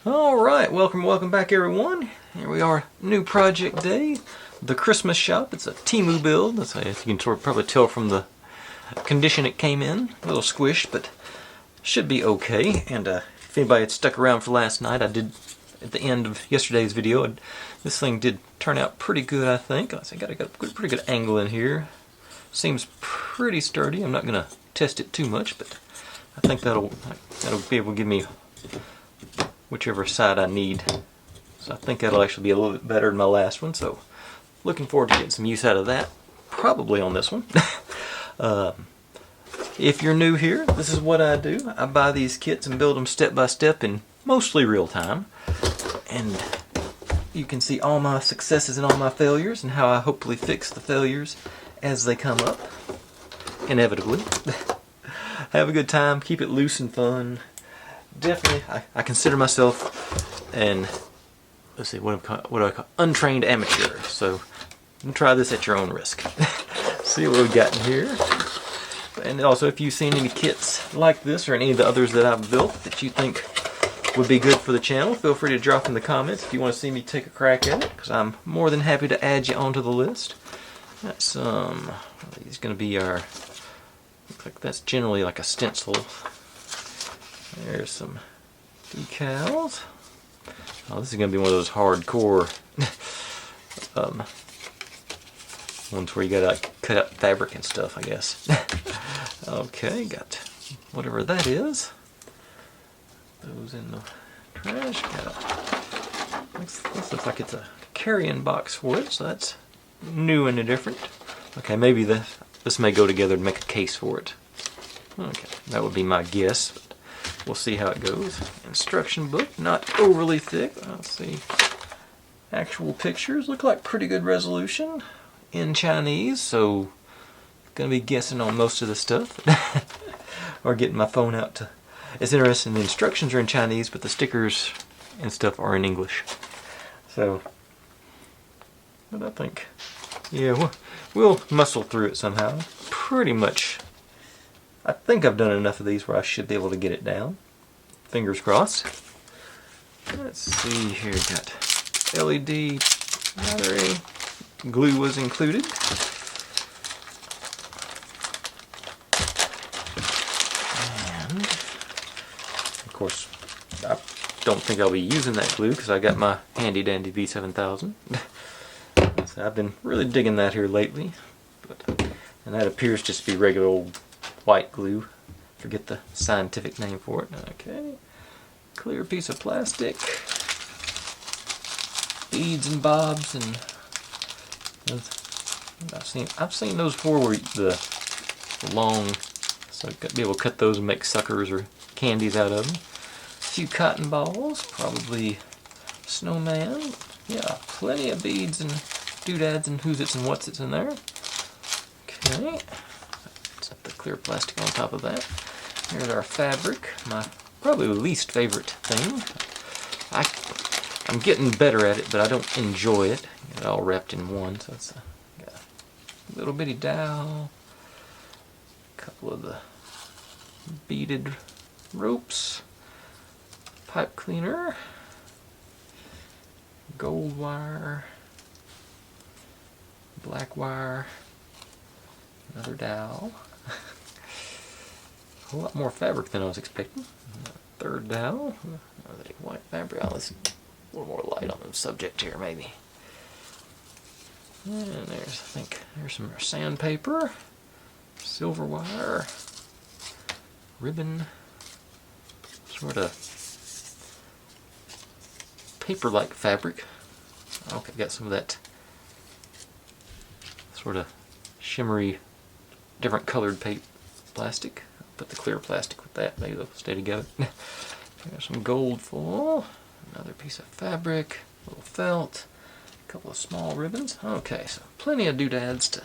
Alright, welcome back everyone. Here we are, new project day. The Christmas shop. It's a Temu build. That's how you can probably tell from the condition it came in. A little squished, but should be okay. And if anybody had stuck around for last night, I did, at the end of yesterday's video, this thing did turn out pretty good, I think. I got a pretty good angle in here. Seems pretty sturdy. I'm not going to test it too much, but I think that'll be able to give me whichever side I need. So I think that'll actually be a little bit better than my last one, so looking forward to getting some use out of that, probably on this one. If you're new here, this is what I do. I buy these kits and build them step by step in mostly real time, and you can see all my successes and all my failures and how I hopefully fix the failures as they come up, inevitably. Have a good time, keep it loose and fun. Definitely, I consider myself an, let's see, what do I call untrained amateur. So you can try this at your own risk. See what we got in here. And also, if you've seen any kits like this or any of the others that I've built that you think would be good for the channel, feel free to drop in the comments if you want to see me take a crack at it, because I'm more than happy to add you onto the list. That's these going to be our, looks like that's generally like a stencil. There's some decals. Oh, this is going to be one of those hardcore ones where you gotta like, cut out fabric and stuff, I guess. Okay, got whatever that is. Those in the trash. This looks like it's a carrying box for it, so that's new and different. Okay, maybe this may go together to make a case for it. Okay, that would be my guess. But we'll see how it goes. Instruction book, not overly thick. Let's see. Actual pictures look like pretty good resolution in Chinese, so gonna be guessing on most of the stuff. Or getting my phone out to. It's interesting, the instructions are in Chinese, but the stickers and stuff are in English. So, but I think, yeah, we'll muscle through it somehow. Pretty much. I think I've done enough of these where I should be able to get it down. Fingers crossed. Let's see here, got LED battery. Glue was included. And, of course, I don't think I'll be using that glue because I got my handy dandy V7000. So I've been really digging that here lately. And that appears just to be regular old white glue. Forget the scientific name for it. Okay. Clear piece of plastic. Beads and bobs, and I've seen those before where the long, so I've got to be able to cut those and make suckers or candies out of them. A few cotton balls, probably Snowman. Yeah, plenty of beads and doodads and who's its and what's its in there. Okay. Set the clear plastic on top of that. Here's our fabric, my probably least favorite thing. I'm getting better at it, but I don't enjoy it. Get it all wrapped in one, so it's got a little bitty dowel, a couple of the beaded ropes, pipe cleaner, gold wire, black wire, another dowel. A whole lot more fabric than I was expecting. Third dowel, white fabric. Let's a little more light on the subject here, maybe. And there's, I think, there's some sandpaper, silver wire, ribbon, sort of paper-like fabric. Okay, got some of that sort of shimmery, different colored plastic. Put the clear plastic with that, maybe they'll stay together. There's some gold foil. Another piece of fabric, a little felt, a couple of small ribbons. Okay, so plenty of doodads to.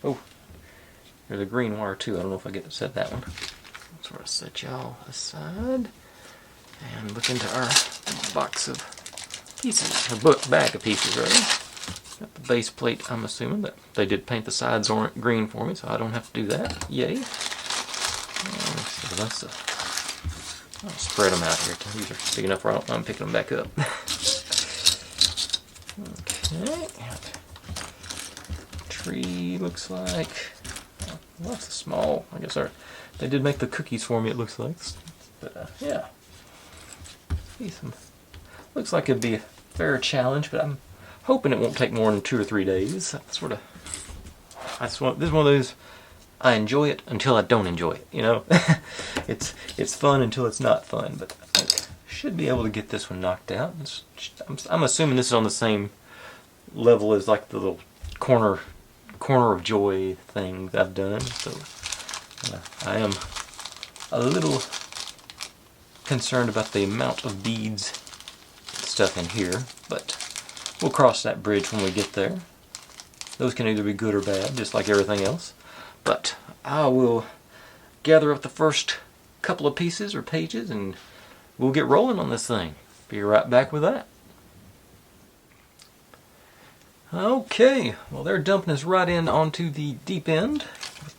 Oh, there's a green wire too. I don't know if I get to set that one. I'll sort of set y'all aside and look into our box of pieces, or bag of pieces, rather. Got the base plate. I'm assuming that they did paint the sides green for me, so I don't have to do that. Yay! So that's I'll spread them out here. These are big enough where I don't mind picking them back up. Okay. Tree looks like lots of small. I guess they did make the cookies for me. It looks like, but yeah. Looks like it'd be a fair challenge, but I'm hoping it won't take more than 2 or 3 days. This is one of those. I enjoy it until I don't enjoy it. You know, it's fun until it's not fun. But I think I should be able to get this one knocked out. I'm assuming this is on the same level as like the little corner of joy thing that I've done. So I am a little concerned about the amount of beads stuff in here, but we'll cross that bridge when we get there. Those can either be good or bad, just like everything else. But I will gather up the first couple of pieces or pages and we'll get rolling on this thing. Be right back with that. Okay, well they're dumping us right in onto the deep end with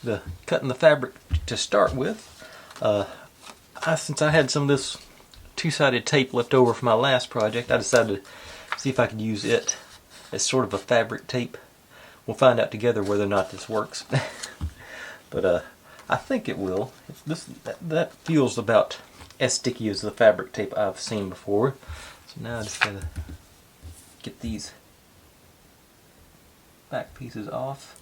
the cutting the fabric to start with. Since I had some of this two-sided tape left over from my last project, I decided to see if I could use it as sort of a fabric tape. We'll find out together whether or not this works. But I think it will. That feels about as sticky as the fabric tape I've seen before. So now I just gotta get these back pieces off.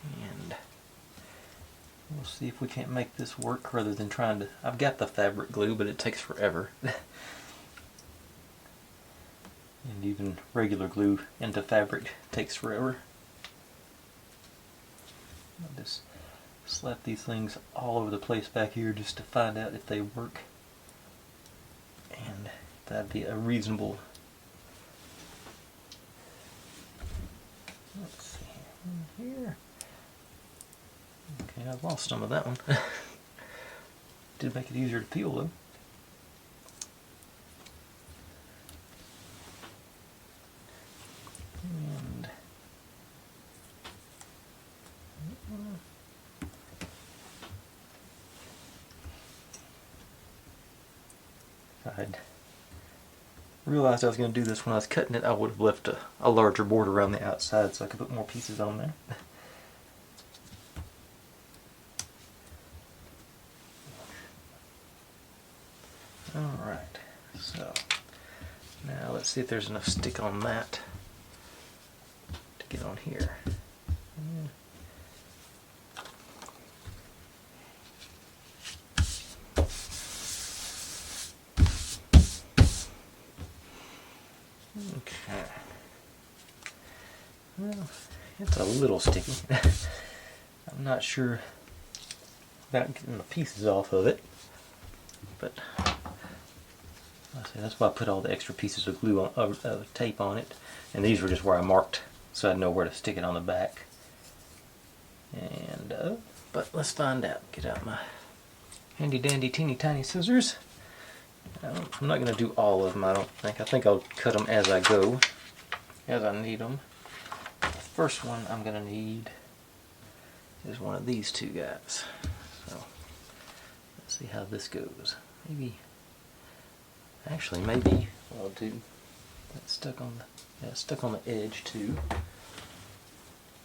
And we'll see if we can't make this work rather than trying to... I've got the fabric glue, but it takes forever. And even regular glue into fabric takes forever. I'll just slap these things all over the place back here just to find out if they work. And that'd be a reasonable... Let's see here. Okay, I've lost some of that one. Did make it easier to peel though. And if I'd realized I was going to do this when I was cutting it, I would have left a larger border around the outside so I could put more pieces on there. Alright, so now let's see if there's enough stick on that to get on here. Okay. Well, it's a little sticky. I'm not sure about getting the pieces off of it, but that's why I put all the extra pieces of glue on, tape on it, and these were just where I marked so I'd know where to stick it on the back. And but let's find out. Get out my handy dandy teeny tiny scissors. I'm not going to do all of them, I don't think. I think I'll cut them as I go, as I need them. The first one I'm going to need is one of these two guys. So let's see how this goes. Maybe what I'll do, that's stuck on the edge too.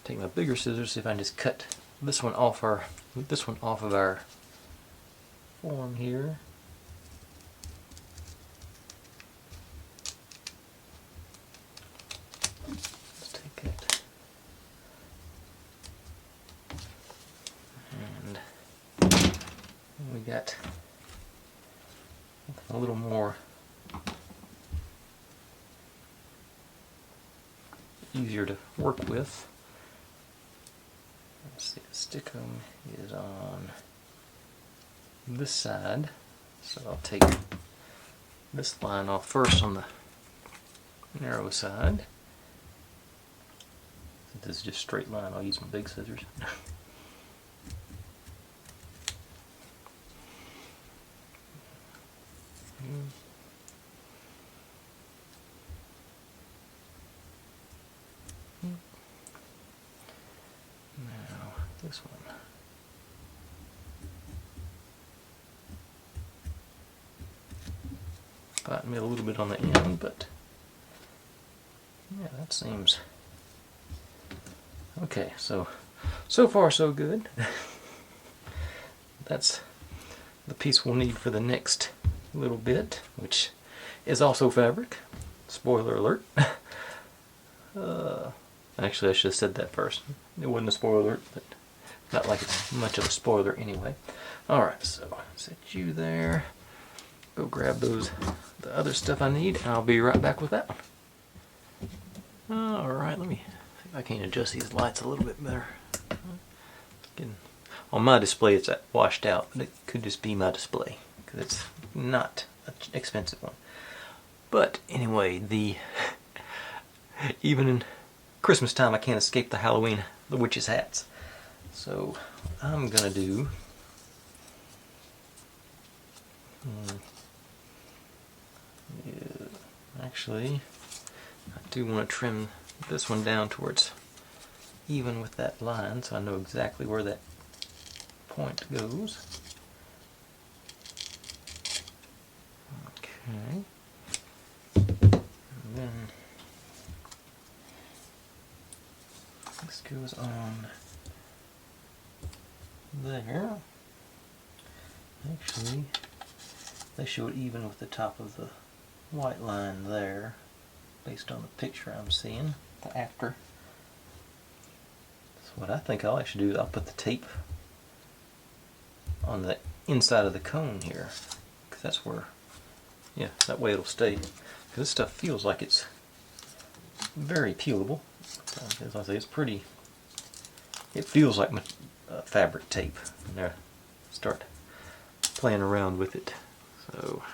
Take my bigger scissors, see if I can just cut this one off of our form here. Let's take it and we got a little more easier to work with. Let's see, the stickum is on this side, so I'll take this line off first on the narrow side. Since this is just straight line, I'll use my big scissors. Now this one. fighting me a little bit on the end, but yeah, that seems okay. So far so good. That's the piece we'll need for the next little bit, which is also fabric. Spoiler alert. Actually, I should have said that first. It wasn't a spoiler alert, but not like it's much of a spoiler anyway. Alright, so set you there. Go grab the other stuff I need, and I'll be right back with that one. Alright, let me see if I can adjust these lights a little bit better. On my display it's washed out, but it could just be my display, because it's not an expensive one. But anyway, even in Christmas time I can't escape the witches' hats. So I'm gonna do actually, I do want to trim this one down towards even with that line, so I know exactly where that point goes. Okay. And then this goes on there. Actually, they show it even with the top of the white line there, based on the picture I'm seeing, the after. So what I think I'll actually do, I'll put the tape on the inside of the cone here, because that's where, yeah, that way it'll stay. Because this stuff feels like it's very peelable. As I say, it's pretty, it feels like fabric tape. And there, start playing around with it. So,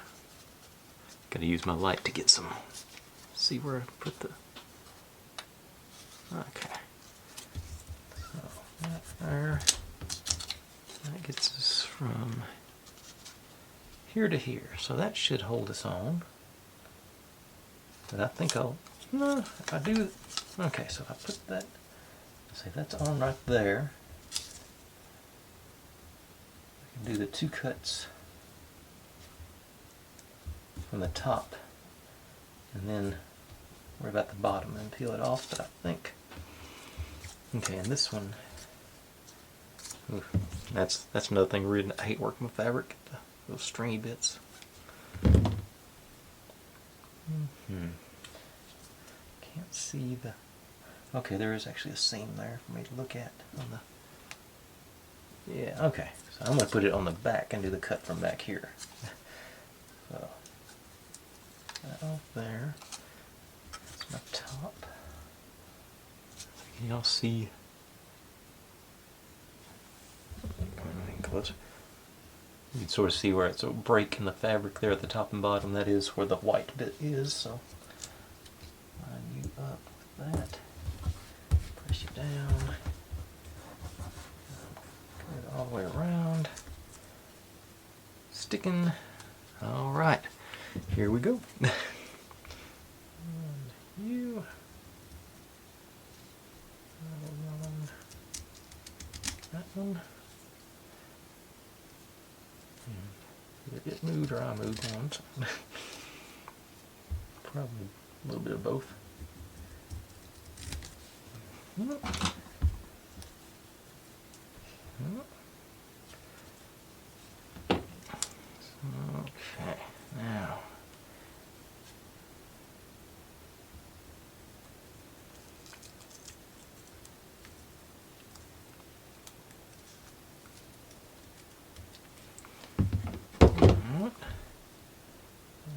gotta use my light to get some, see where I put the, okay. So, that there, that gets us from here to here. So that should hold us on. But I think no, if I do, okay, so if I put that, say that's on right there, I can do the two cuts from the top, and then worry about the bottom and peel it off. But I think, okay, and this one, that's another thing. Really, I hate working with fabric, those stringy bits. Can't see the. Okay, there is actually a seam there for me to look at on the. Yeah, okay. So I'm going to put it on the back and do the cut from back here. So that off there. That's my top. Can y'all see? Come in closer. You can sort of see where it's a break in the fabric there at the top and bottom. That is where the white bit is. So line you up with that. Press you down. Go all the way around. Sticking. All right. Here we go. And you. That one. Either it moved or I moved one. So probably a little bit of both. Okay, now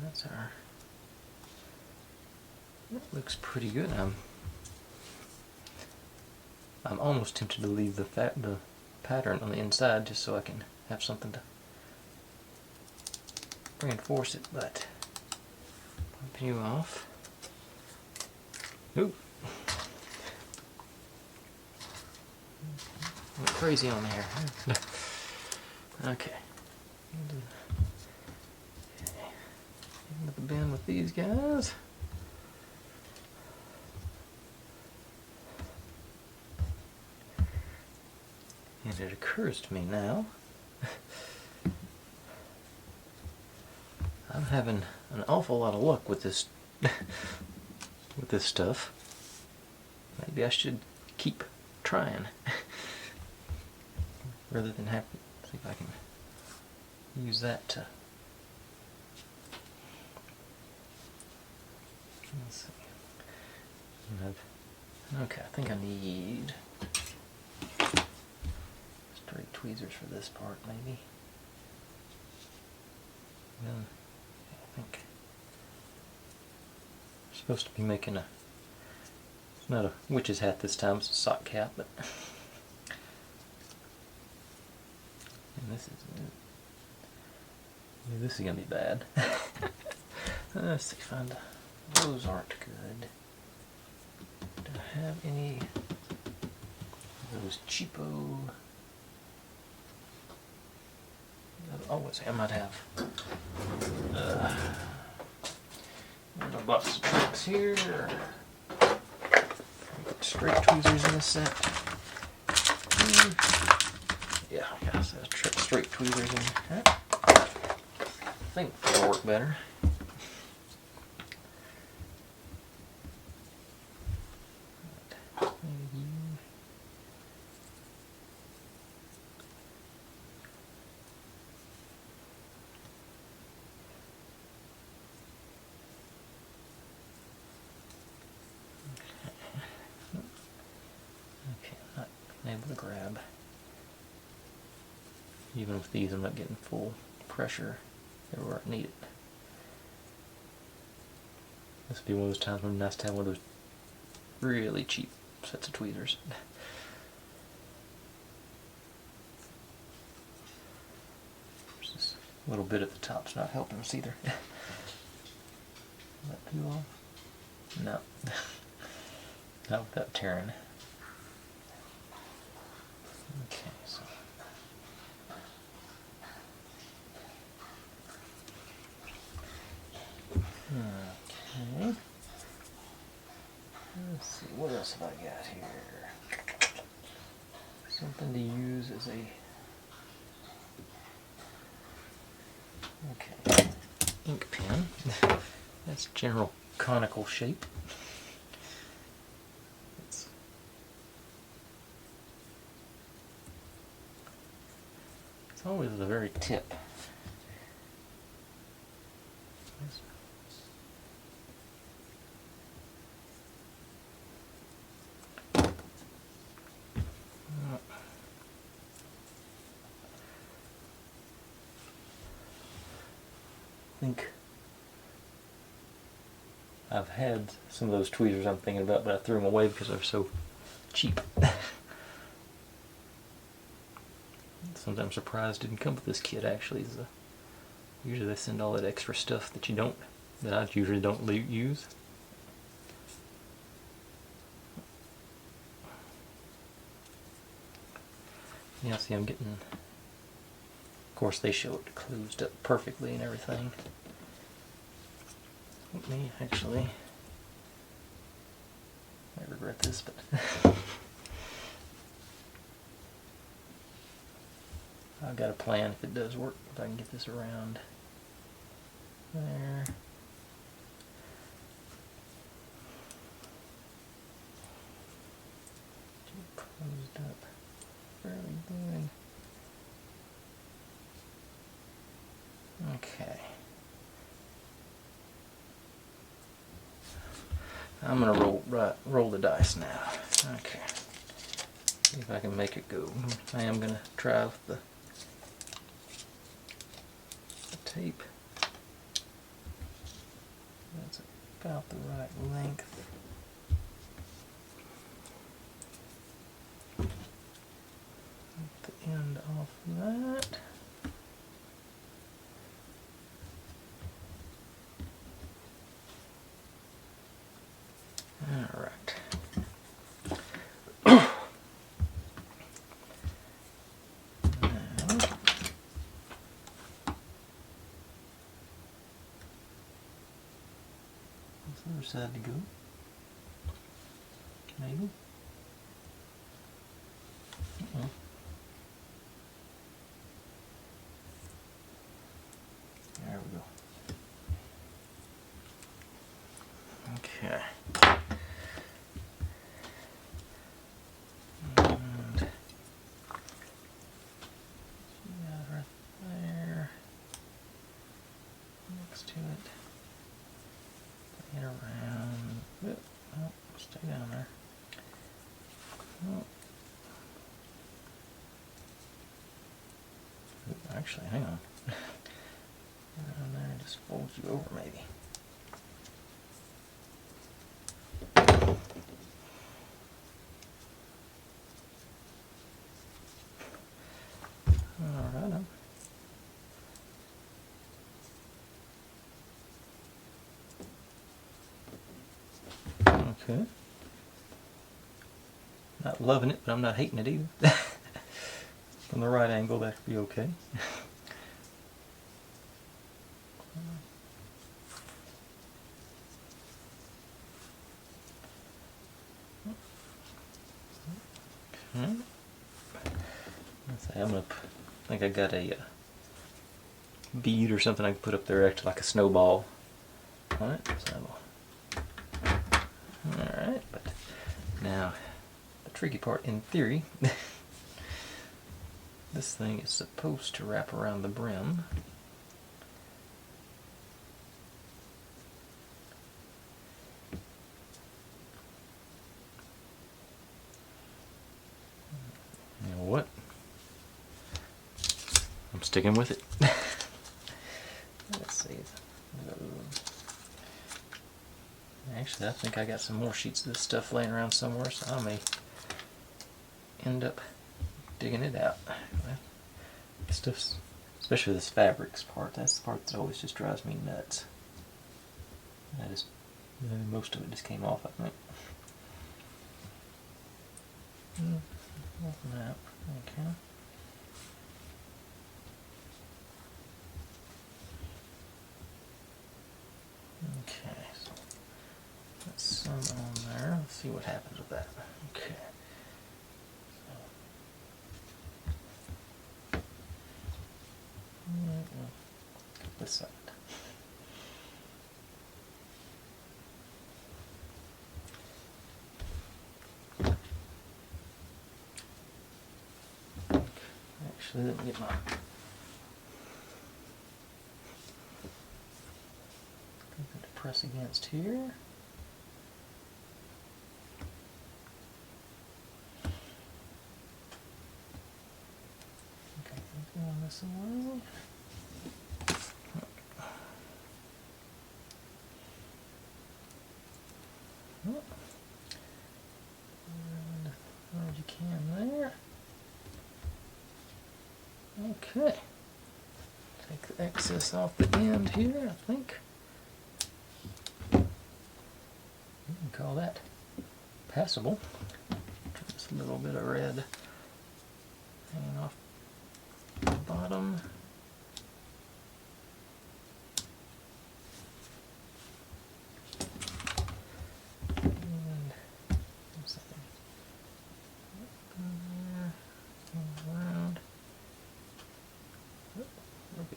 that's our. That looks pretty good. I'm almost tempted to leave the pattern on the inside just so I can have something to reinforce it, but pop you off. Ooh. Went crazy on there. Okay. Into the bin with these guys. And it occurs to me now, I'm having an awful lot of luck with this with this stuff. Maybe I should keep trying rather than have see if I can use that to. Let's see. Okay, I think I need straight tweezers for this part, maybe. Yeah, I think I'm supposed to be making a. It's not a witch's hat this time; it's a sock cap, but. And this is gonna be bad. Let's see, find those aren't good. Do I have any of those cheapo? Oh, I might have. And a box of tricks here. Put straight tweezers in a set. Yeah, I got a set of straight tweezers in here. I think it'll work better. Able to grab. Even with these, I'm not getting full pressure everywhere I need it. This would be one of those times when it's nice to have one of those really cheap sets of tweezers. There's this little bit at the top's not helping us either. Is that too long? No. Not without tearing. Okay, so okay. Let's see, what else have I got here? Something to use as a ink pen. That's general conical shape. It's always the very tip. I think I've had some of those tweezers I'm thinking about, but I threw them away because they're so cheap. Sometimes I'm surprised it didn't come with this kit. Actually, usually they send all that extra stuff that I usually don't use. Yeah, see, I'm getting. Of course, they show it closed up perfectly and everything. Let me actually. I regret this, but. I've got a plan if it does work, if I can get this around there. Closed up fairly good. Okay. I'm gonna roll the dice now. Okay. See if I can make it go. I am gonna try with the tape. That's about the right length. Take the end off that. All right. Other side to go. Maybe. There we go. Okay. And right there. Next to it. Play it around. Oh, stay down there. Oh. Actually, hang on. Around there, just fold you over maybe. Alright. Okay. Not loving it, but I'm not hating it either. From the right angle, that could be okay. Okay. Let's see, I think I got a bead or something I can put up there, act like a snowball. Alright, so alright, but now the tricky part in theory, this thing is supposed to wrap around the brim. You know what? I'm sticking with it. Let's see. Actually, I think I got some more sheets of this stuff laying around somewhere, so I may end up digging it out. This stuff's, especially this fabrics part, that's the part that always just drives me nuts. That is, most of it just came off, I think. Open that. Okay. Okay, so that's some on there. Let's see what happens with that. Okay. This side. Actually, let me get my something to press against here. Okay, going this way. And as you can there. Okay. Take the excess off the end here, I think. You can call that passable. Just a little bit of red hanging off the bottom.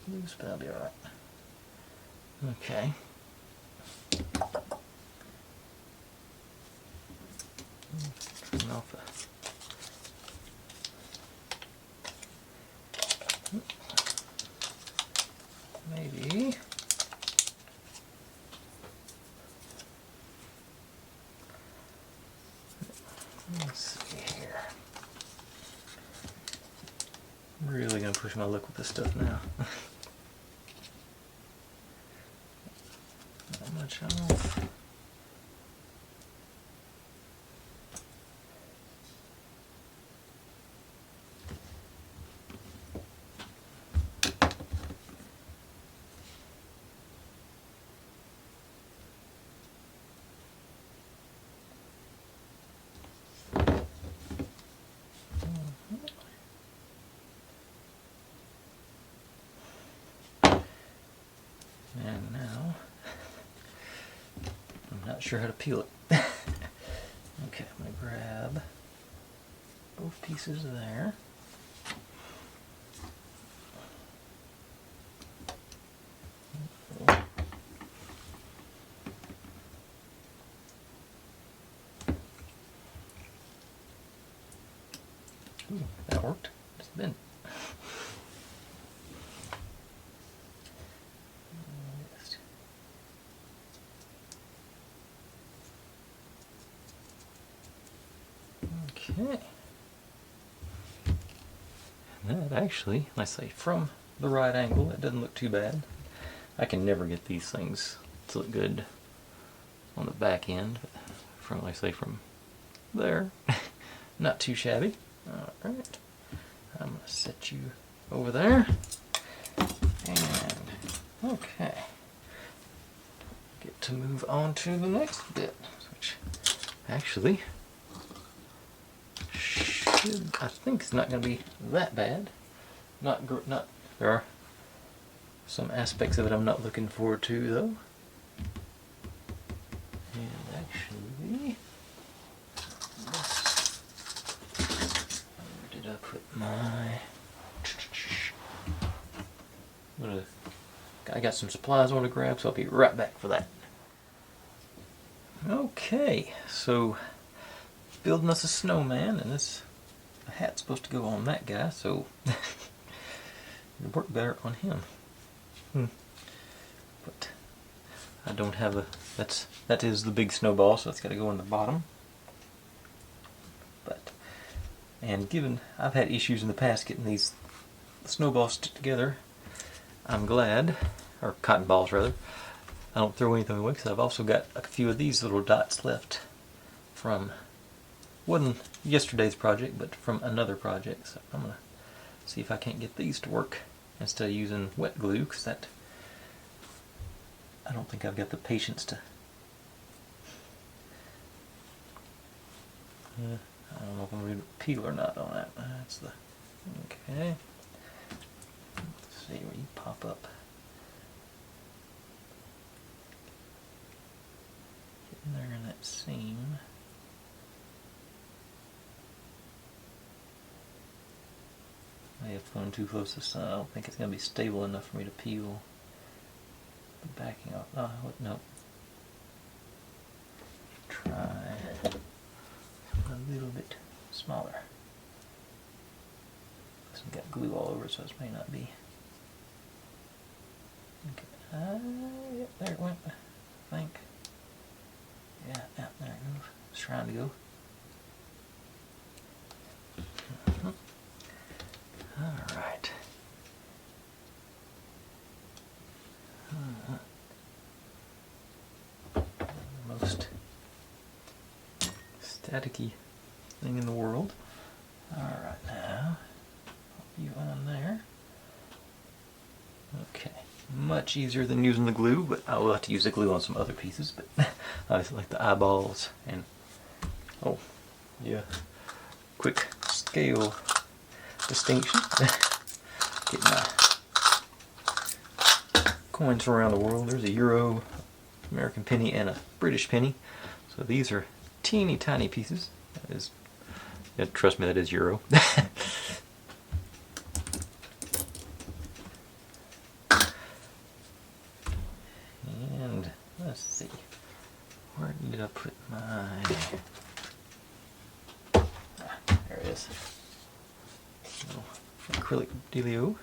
Loose, but that'll be alright. Okay. Turn off maybe. Let's see here. I'm really gonna push my luck with this stuff now. Not much off. And now, I'm not sure how to peel it. Okay, I'm going to grab both pieces there. Ooh, that worked. It's been. Okay. And that actually, I say from the right angle, it doesn't look too bad. I can never get these things to look good on the back end. From, like I say, from there, not too shabby. All right, I'm gonna set you over there, and okay, get to move on to the next bit, which actually should, I think it's not gonna be that bad. Not there are some aspects of it I'm not looking forward to though. And actually, where did I put my? I got some supplies I want to grab, so I'll be right back for that. Okay, so building us a snowman, and this hat's supposed to go on that guy, so it worked better on him. But I don't have a. That is the big snowball, so it's got to go in the bottom. And given I've had issues in the past getting these snowballs stick together, I'm glad, or cotton balls rather, I don't throw anything away because I've also got a few of these little dots left from, wasn't yesterday's project, but from another project. So I'm going to see if I can't get these to work instead of using wet glue, because that, I don't think I've got the patience to. I don't know if I'm going to peel or not on that. That's the, okay. Let's see where you pop up. Get in there in that seam. I have flown too close to the sun. I don't think it's going to be stable enough for me to peel the backing off. Oh, no. Try a little bit smaller. This one's got glue all over it, so this may not be. Okay. Yep, there it went, I think. Yeah, there it goes. It's trying to go. Alright. Most staticky thing in the world. Alright, now pop you on there. Okay, much easier than using the glue, but I will have to use the glue on some other pieces. But I just like the eyeballs and oh yeah, quick scale distinction. Get my coins from around the world. There's a euro, American penny, and a British penny. So these are teeny tiny pieces. That is, yeah, trust me, that is euro. And let's see, where did I put my? There it is. Acrylic dealio.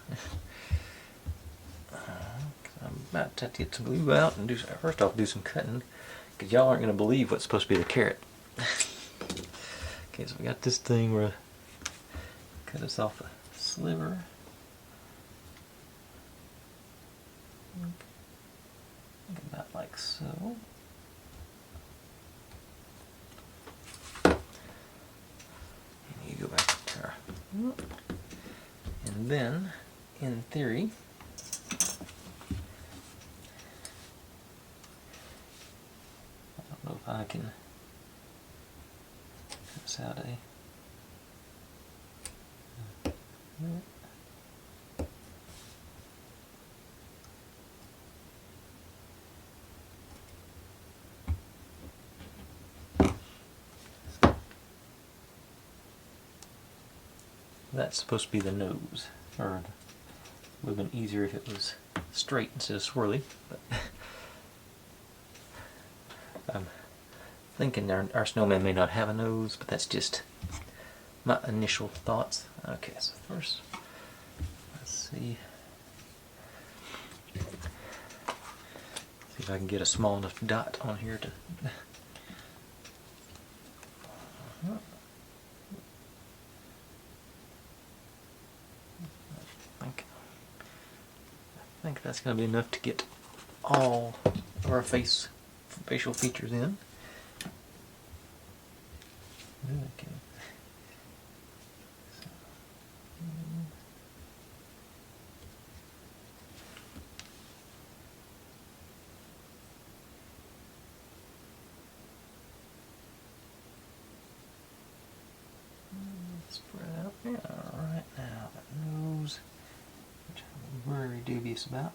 I'm about to get some glue out and first off do some cutting, because y'all aren't going to believe what's supposed to be the carrot. Okay, so we got this thing where cut us off a sliver. About like so. And you go back to our, and then, in theory, I don't know if I can cut this out That's supposed to be the nose, or it would have been easier if it was straight instead of swirly, but I'm thinking our snowman may not have a nose, but that's just my initial thoughts. Okay, so first, let's see if I can get a small enough dot on here to. I think that's going to be enough to get all of our facial features in. Okay. Spread out there. Alright, now the nose, which I'm very dubious about.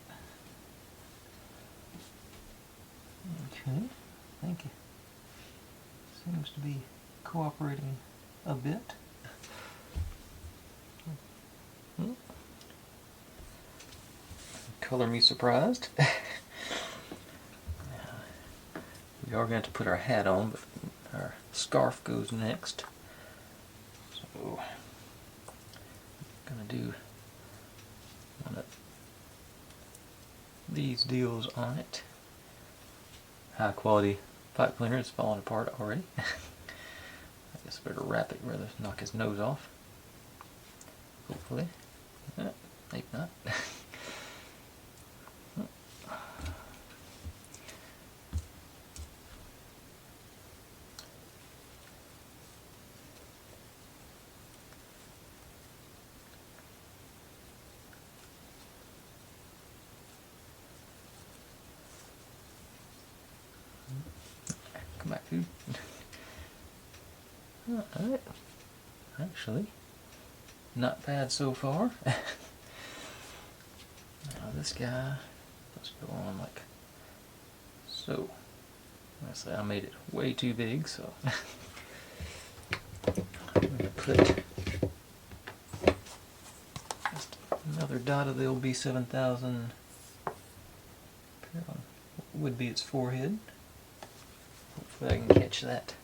Okay, thank you. Seems to be cooperating a bit. Color me surprised. We are going to have to put our hat on, but our scarf goes next. So, I'm going to do one of these deals on it. High quality pipe cleaner is falling apart already. I guess I better wrap it rather than knock his nose off. Hopefully. Maybe not. Come back, dude. Alright. Actually, not bad so far. Now this guy, let's go on like so. I say I made it way too big, so I'm going to put just another dot of the old B7000 would be its forehead. Hopefully I can catch that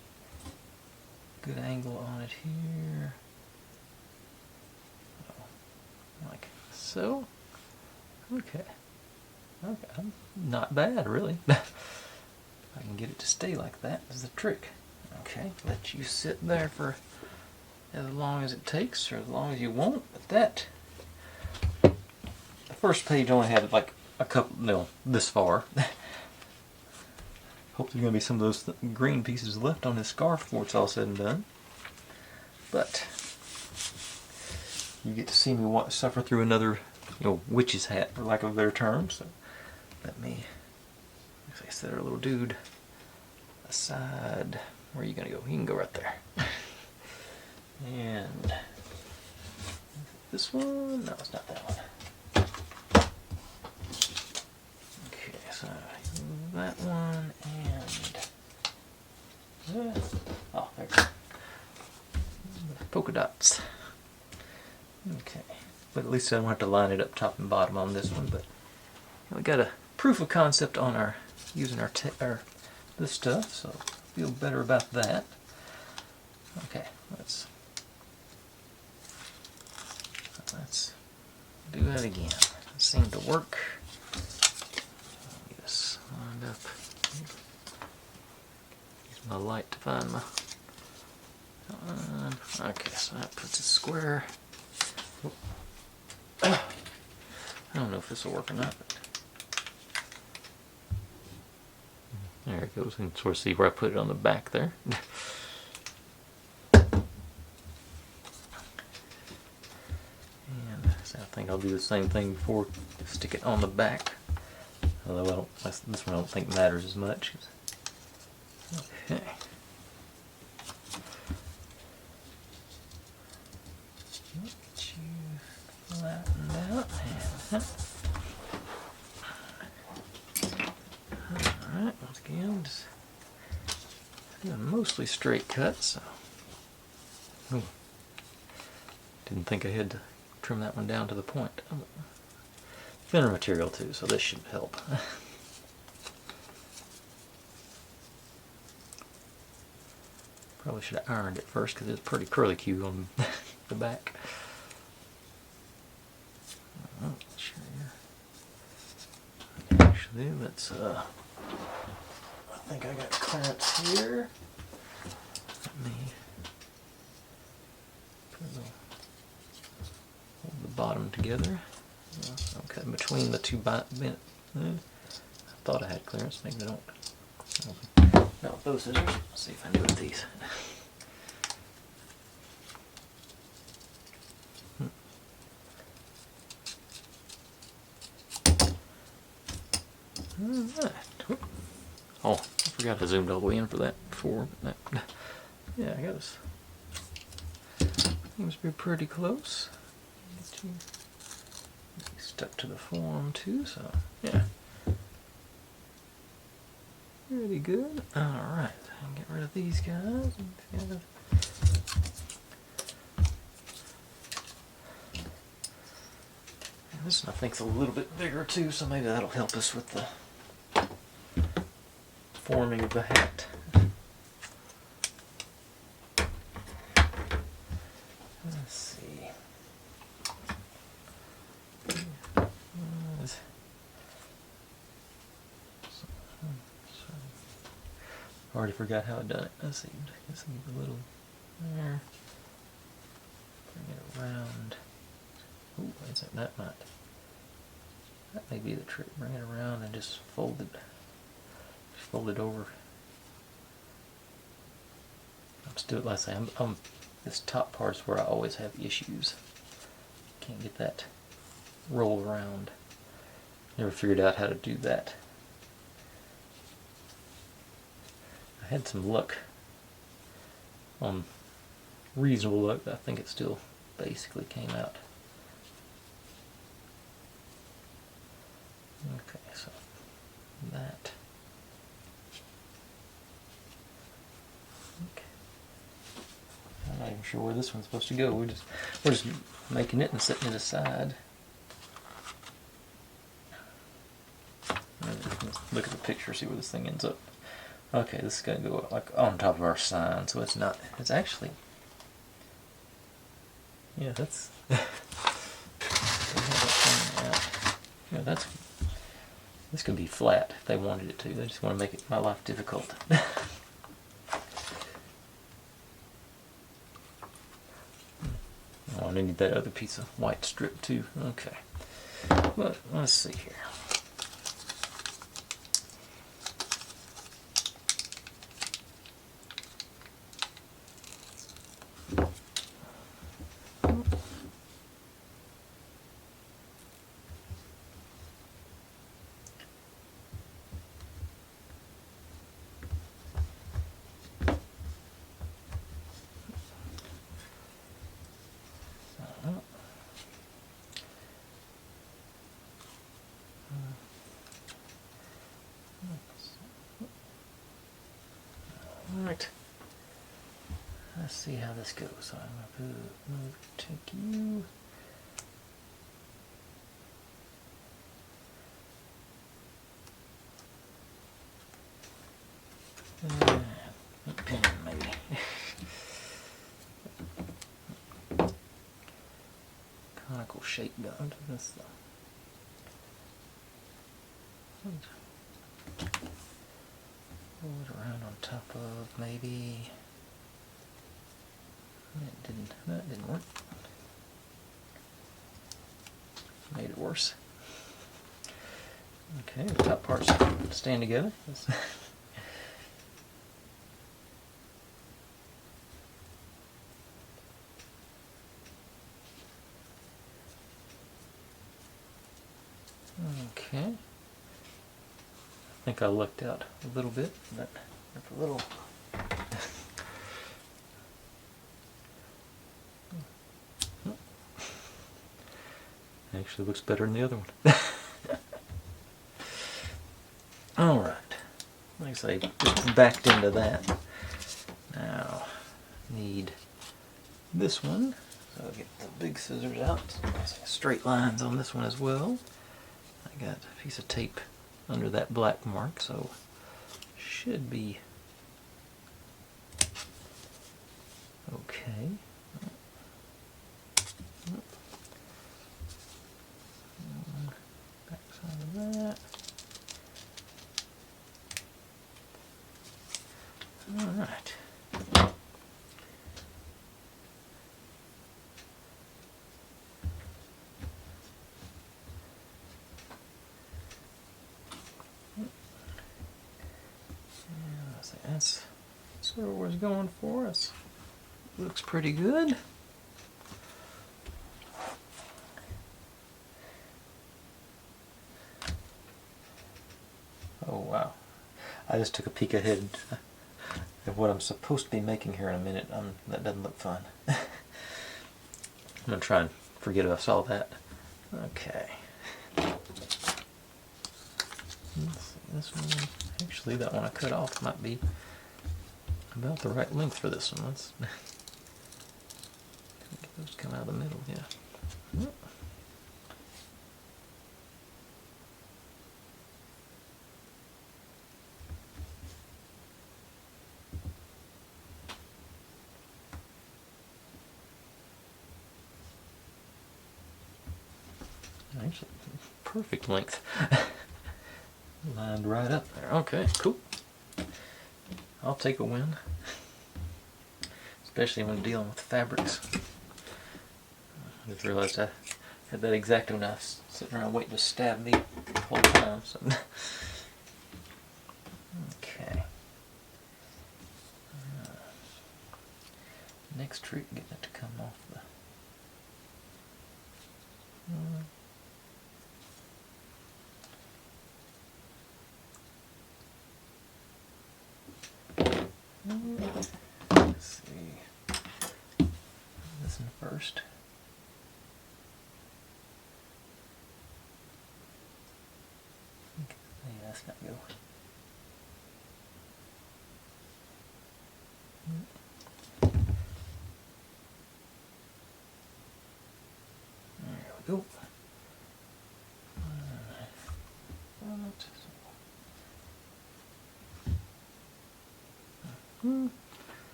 good angle on it here. Like so. Okay. Okay. Not bad, really. I can get it to stay like that is the trick. Okay, let you sit there for as long as it takes or as long as you want. But that, the first page only had like a couple, no, this far. Hope there's going to be some of those green pieces left on this scarf before it's all said and done. But you get to see me suffer through another, witch's hat, for lack of a better term. So let me, as I set our little dude aside. Where are you going to go? You can go right there. And this one? No, it's not that one. Okay, so that one and oh, there we go. Polka dots. Okay, but at least I don't have to line it up top and bottom on this one. But we got a proof of concept on our using our this stuff, so feel better about that. Okay, let's do that again. It seemed to work. Get this lined up. Use my light to find my. Okay, so that puts it square. I don't know if this will work or not. But there it goes. You can sort of see where I put it on the back there. And so I think I'll do the same thing before stick it on the back. Although this one I don't think matters as much. Okay. Get you flattened out. And, alright, once again, just doing mostly straight cuts. So. Didn't think I had to trim that one down to the point. Thinner material too, so this should help. Probably should have ironed it first because it's pretty curlicue on the back. Oh, sure. Actually, let's I think I got clamps here. Let me hold the bottom together. Okay, between the two I thought I had clearance, maybe I don't. Now with those scissors, let's see if I can do it with these. Alright. Oh, I forgot I zoomed all the way in for that before. Yeah, I got this. Seems to be pretty close. Stuck to the form too, so yeah. Pretty good. Alright, get rid of these guys. This one I think is a little bit bigger too, so maybe that'll help us with the forming of the hat. Let's see. I already forgot how I done it. Let's see. Just leave a little there. Bring it around. Ooh, is it that might? That may be the trick. Bring it around and just fold it. Just fold it over. I'm still, like I say, this top part's where I always have issues. Can't get that roll around. Never figured out how to do that. I had some luck, reasonable luck. I think it still basically came out. Okay, so that. Okay. I'm not even sure where this one's supposed to go. We're just making it and setting it aside. Let's look at the picture, see where this thing ends up. Okay, this is going to go like on top of our sign, so it's not. It's actually. Yeah, that's. Yeah, that's. This could be flat if they wanted it to. They just want to make it my life difficult. Oh, I need that other piece of white strip too. Okay. But let's see here. Alright, let's see how this goes. So I'm going to take you. A pin, maybe. Conical shape down to this though. Roll it around on top of maybe. That didn't work. Made it worse. Okay, the top parts stand together. Okay. I think I lucked out a little bit, but that's a little. Actually looks better than the other one. Alright. Like I say, just backed into that. Now, need this one. So I'll get the big scissors out. Straight lines on this one as well. I got a piece of tape under that black mark, so should be Okay. Back side of that. All right. That's sort of where it's going for us. Looks pretty good. Oh wow. I just took a peek ahead of what I'm supposed to be making here in a minute. That doesn't look fun. I'm going to try and forget I saw that. Okay. Let's see, this one, actually that one I cut off might be about the right length for this one. Let's get those to come out of the middle, yeah. Yep. Actually, perfect length. Lined right up there. Okay, cool. I'll take a win. Especially when dealing with fabrics. I just realized I had that X-Acto knife sitting around waiting to stab me the whole time. So. Okay. Next trick, getting it to come off the... Let's see. This one first. Yeah, that's not go. There we go.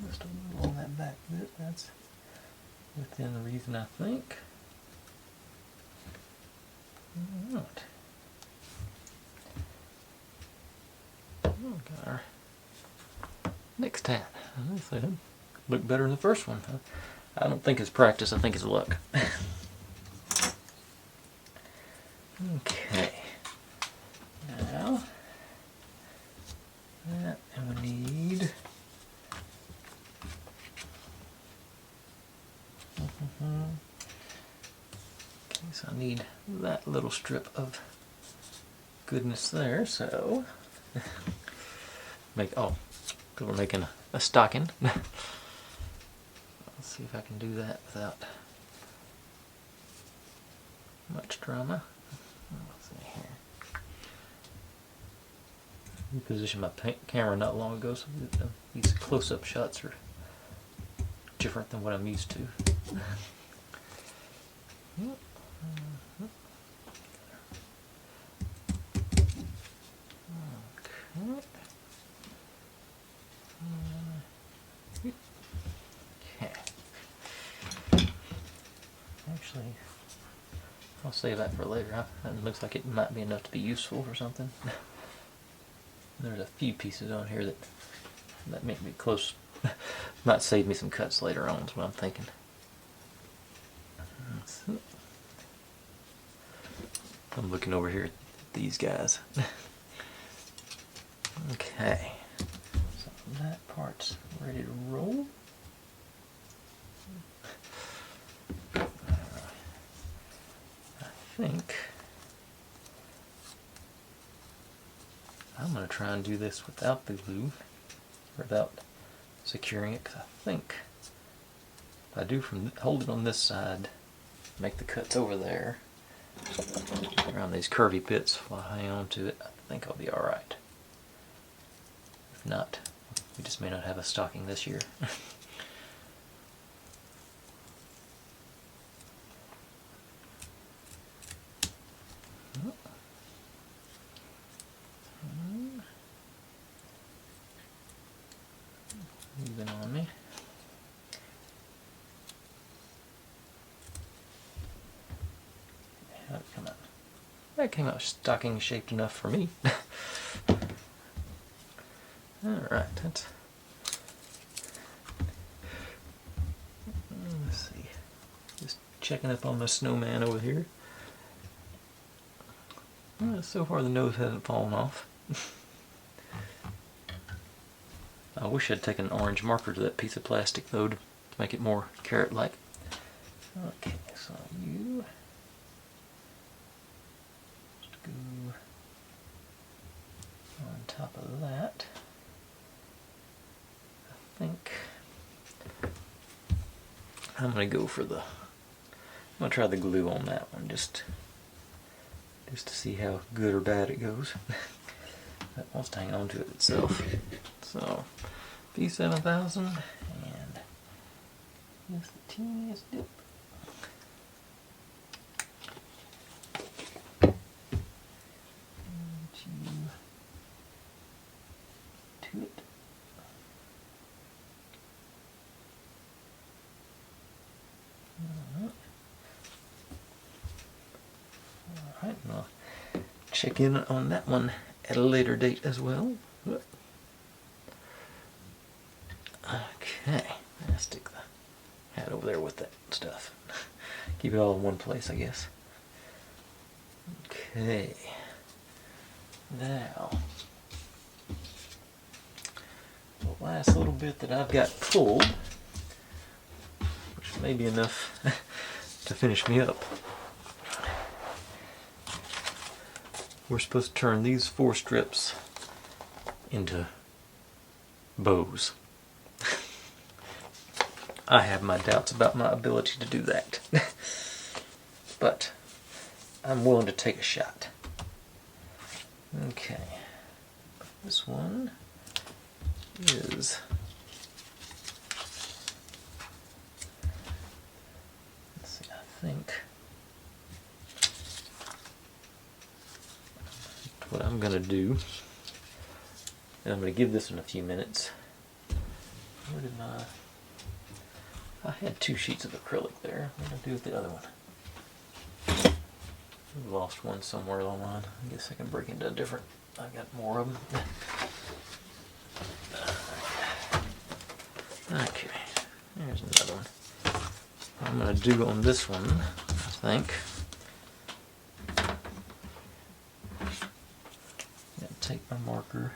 Just a little on that back bit. That's within the reason, I think. All right. Got our next hat. Honestly, that looked better than the first one. I don't think it's practice. I think it's luck. Okay. Now that, and we need. Okay, so I need that little strip of goodness there. So because we're making a stocking. Let's see if I can do that without much drama. Let's see here. Repositioned my camera not long ago, so these close-up shots are different than what I'm used to. Yep. Okay. Actually, I'll save that for later. It looks like it might be enough to be useful for something. There's a few pieces on here that make me close. Might save me some cuts later on, is what I'm thinking. I'm looking over here at these guys. Okay, so that part's ready to roll. I think I'm going to try and do this without the glue, without securing it, because I think if I do hold it on this side, make the cuts over there around these curvy bits while I hang on to it, I think I'll be alright. If not, we just may not have a stocking this year. Moving on me. How'd it come out? That came out stocking shaped enough for me. Alright, that's... Let's see. Just checking up on the Snowman over here. So far the nose hasn't fallen off. I wish I'd taken an orange marker to that piece of plastic though to make it more carrot-like. Okay, so you just go on top of that. I think I'm gonna go for the. I'm gonna try the glue on that one just to see how good or bad it goes. That wants to hang on to it itself. So, P7000 and just the teeniest dip. And you to it. Alright, and I'll check in on that one at a later date as well. Okay, I'll stick the hat over there with that stuff. Keep it all in one place, I guess. Okay, now the last little bit that I've got pulled, which may be enough to finish me up. We're supposed to turn these 4 strips into bows. I have my doubts about my ability to do that. But I'm willing to take a shot. Okay. This one is let's see, I think what I'm gonna do, and I'm gonna give this one a few minutes. Where did I had 2 sheets of acrylic there. What did I do with the other one? I lost one somewhere along the line. I guess I can break into a different. I got more of them. Okay, there's another one. What I'm gonna do on this one, I think. Take my marker.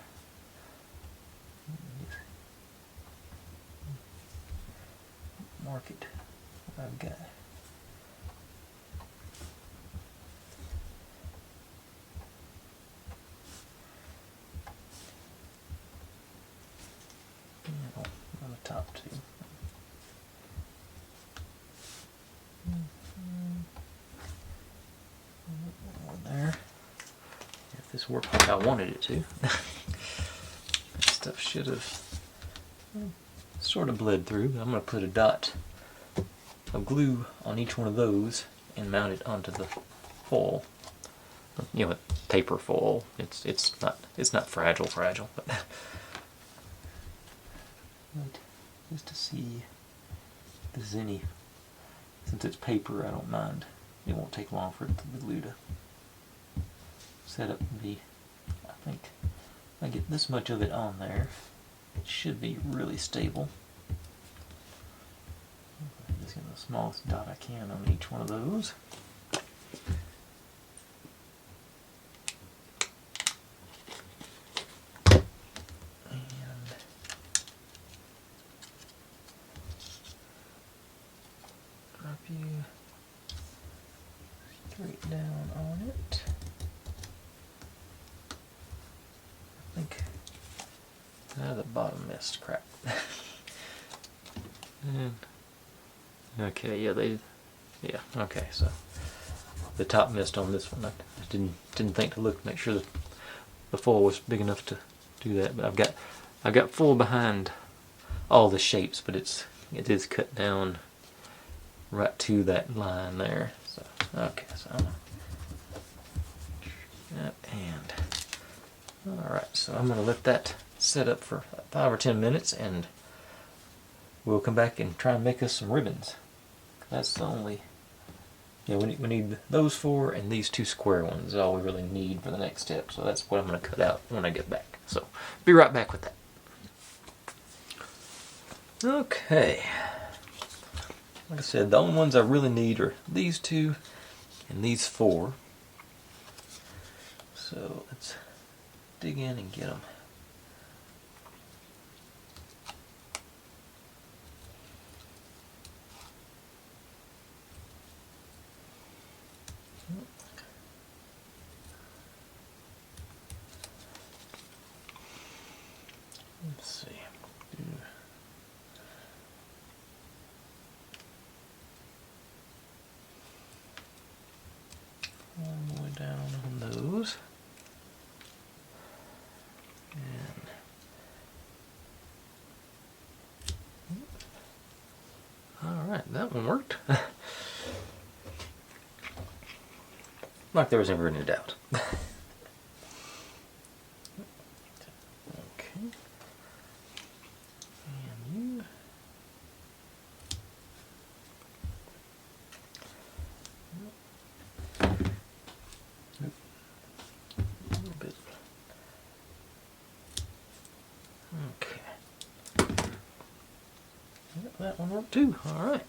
Mark it. What I've got. On the top too. One there. If this worked like I wanted it to. That stuff should have sort of bled through. I'm going to put a dot of glue on each one of those and mount it onto the foil. You know, paper foil. It's not fragile, but just to see if there's any. Since it's paper, I don't mind. It won't take long for the glue to set up and be. I think if I get this much of it on there, it should be really stable. Just get the smallest dot I can on each one of those. And drop you straight down on it. I think the bottom missed. Crap. And okay, yeah, okay, so the top missed on this one. I didn't think to look, make sure that the foil was big enough to do that, but I've got foil behind all the shapes, but it is cut down right to that line there. So okay, so I'm alright, so I'm gonna let that set up for 5 or 10 minutes, and we'll come back and try and make us some ribbons. That's the only, yeah, we need those 4 and these 2 square ones is all we really need for the next step. So that's what I'm going to cut out when I get back. So be right back with that. Okay. Like I said, the only ones I really need are these 2 and these 4. So let's dig in and get them. Let's see. All the way down on those. And alright, that one worked. Like there was never any doubt. That one worked too. Alright.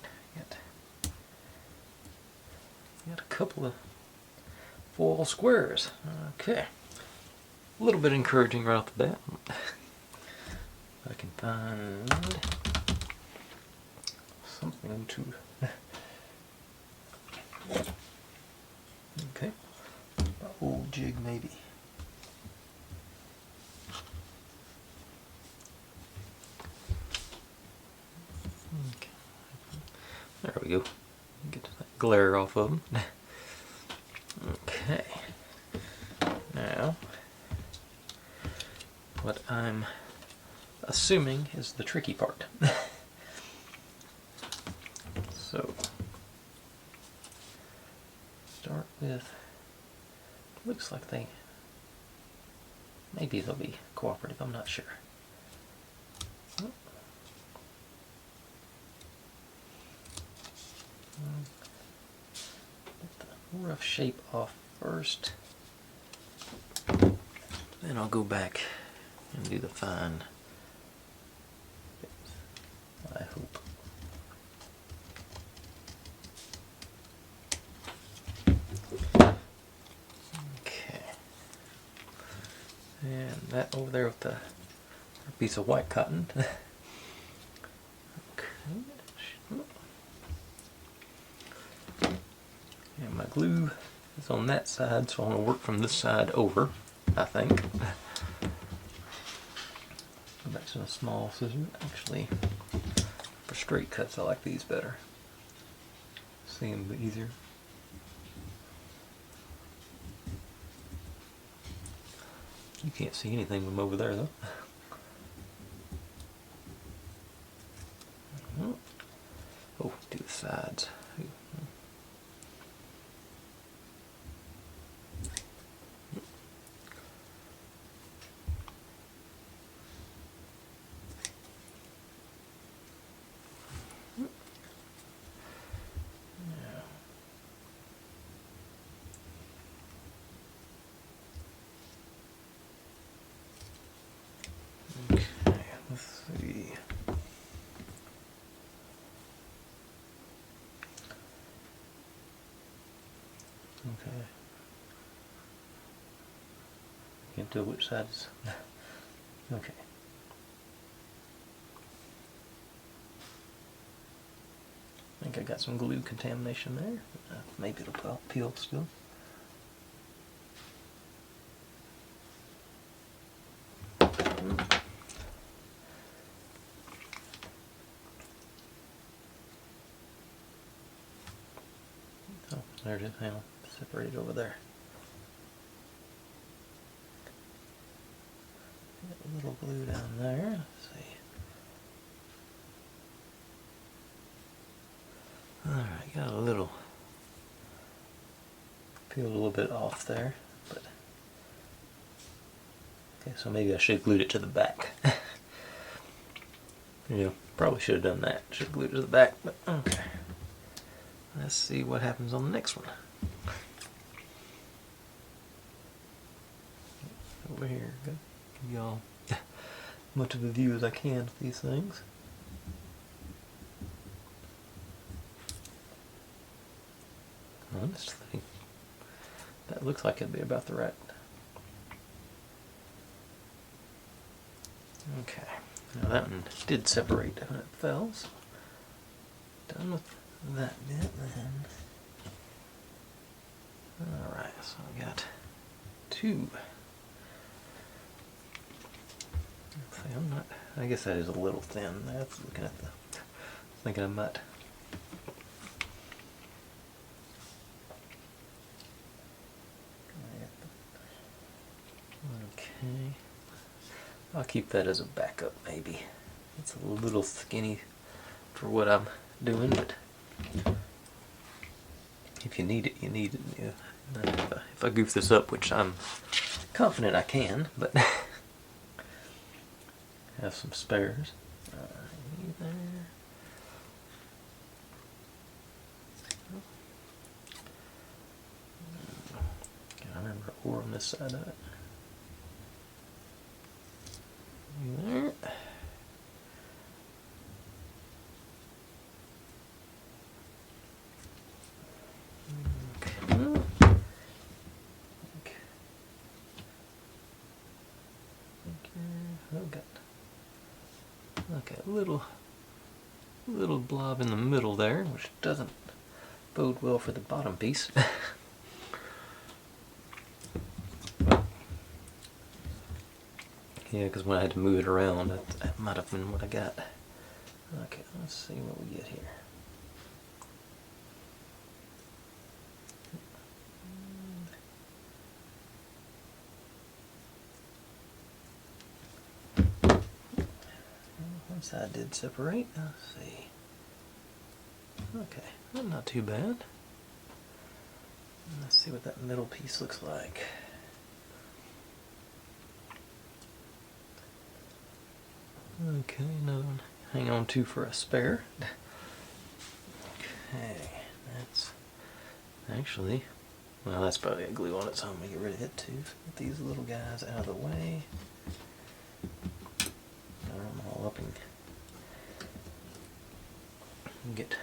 Got a couple of foil squares. Okay. A little bit encouraging right off the bat. I can find something to. Okay. Old jig maybe. Okay. There we go. Get that glare off of them. Okay. Now, what I'm assuming is the tricky part. So, start with, looks like maybe they'll be cooperative, I'm not sure. Get the rough shape off first, then I'll go back and do the fine, I hope. Okay. And that over there with the piece of white cotton. And my glue is on that side, so I'm going to work from this side over, I think. Go back to the small scissors. Actually, for straight cuts, I like these better. See them easier. You can't see anything from over there, though. Oh, do the sides. Okay, let's see. Okay. Can't tell which side is. Okay. I think I got some glue contamination there. Maybe it'll peel still. There it is. I'll separate it over there. a little glue down there. Let's see. Alright, got a little, peeled a little bit off there, but okay, so maybe I should have glued it to the back. Yeah, probably should have done that. Should have glued it to the back, but okay. Let's see what happens on the next one. Over here, give y'all much of a view as I can of these things. Honestly, that looks like it'd be about the right. Okay, now that one did separate when it fell, so done with that bit then. Alright, so I got two. See, I guess that is a little thin. That's looking at the, thinking I might. Okay, I'll keep that as a backup maybe. It's a little skinny for what I'm doing, but if you need it, you need it. Yeah. If I goof this up, which I'm confident I can, but have some spares. There. I remember a oar on this side of it. There. Okay, a little blob in the middle there, which doesn't bode well for the bottom piece. Yeah, because when I had to move it around, that might have been what I got. Okay, let's see what we get here. One side did separate. Let's see. Okay, not too bad. Let's see what that middle piece looks like. Okay, another one. Hang on to for a spare. Okay, that's actually, well, that's probably a glue on it, so I'm gonna get rid of it too. Get these little guys out of the way. Got them all up and get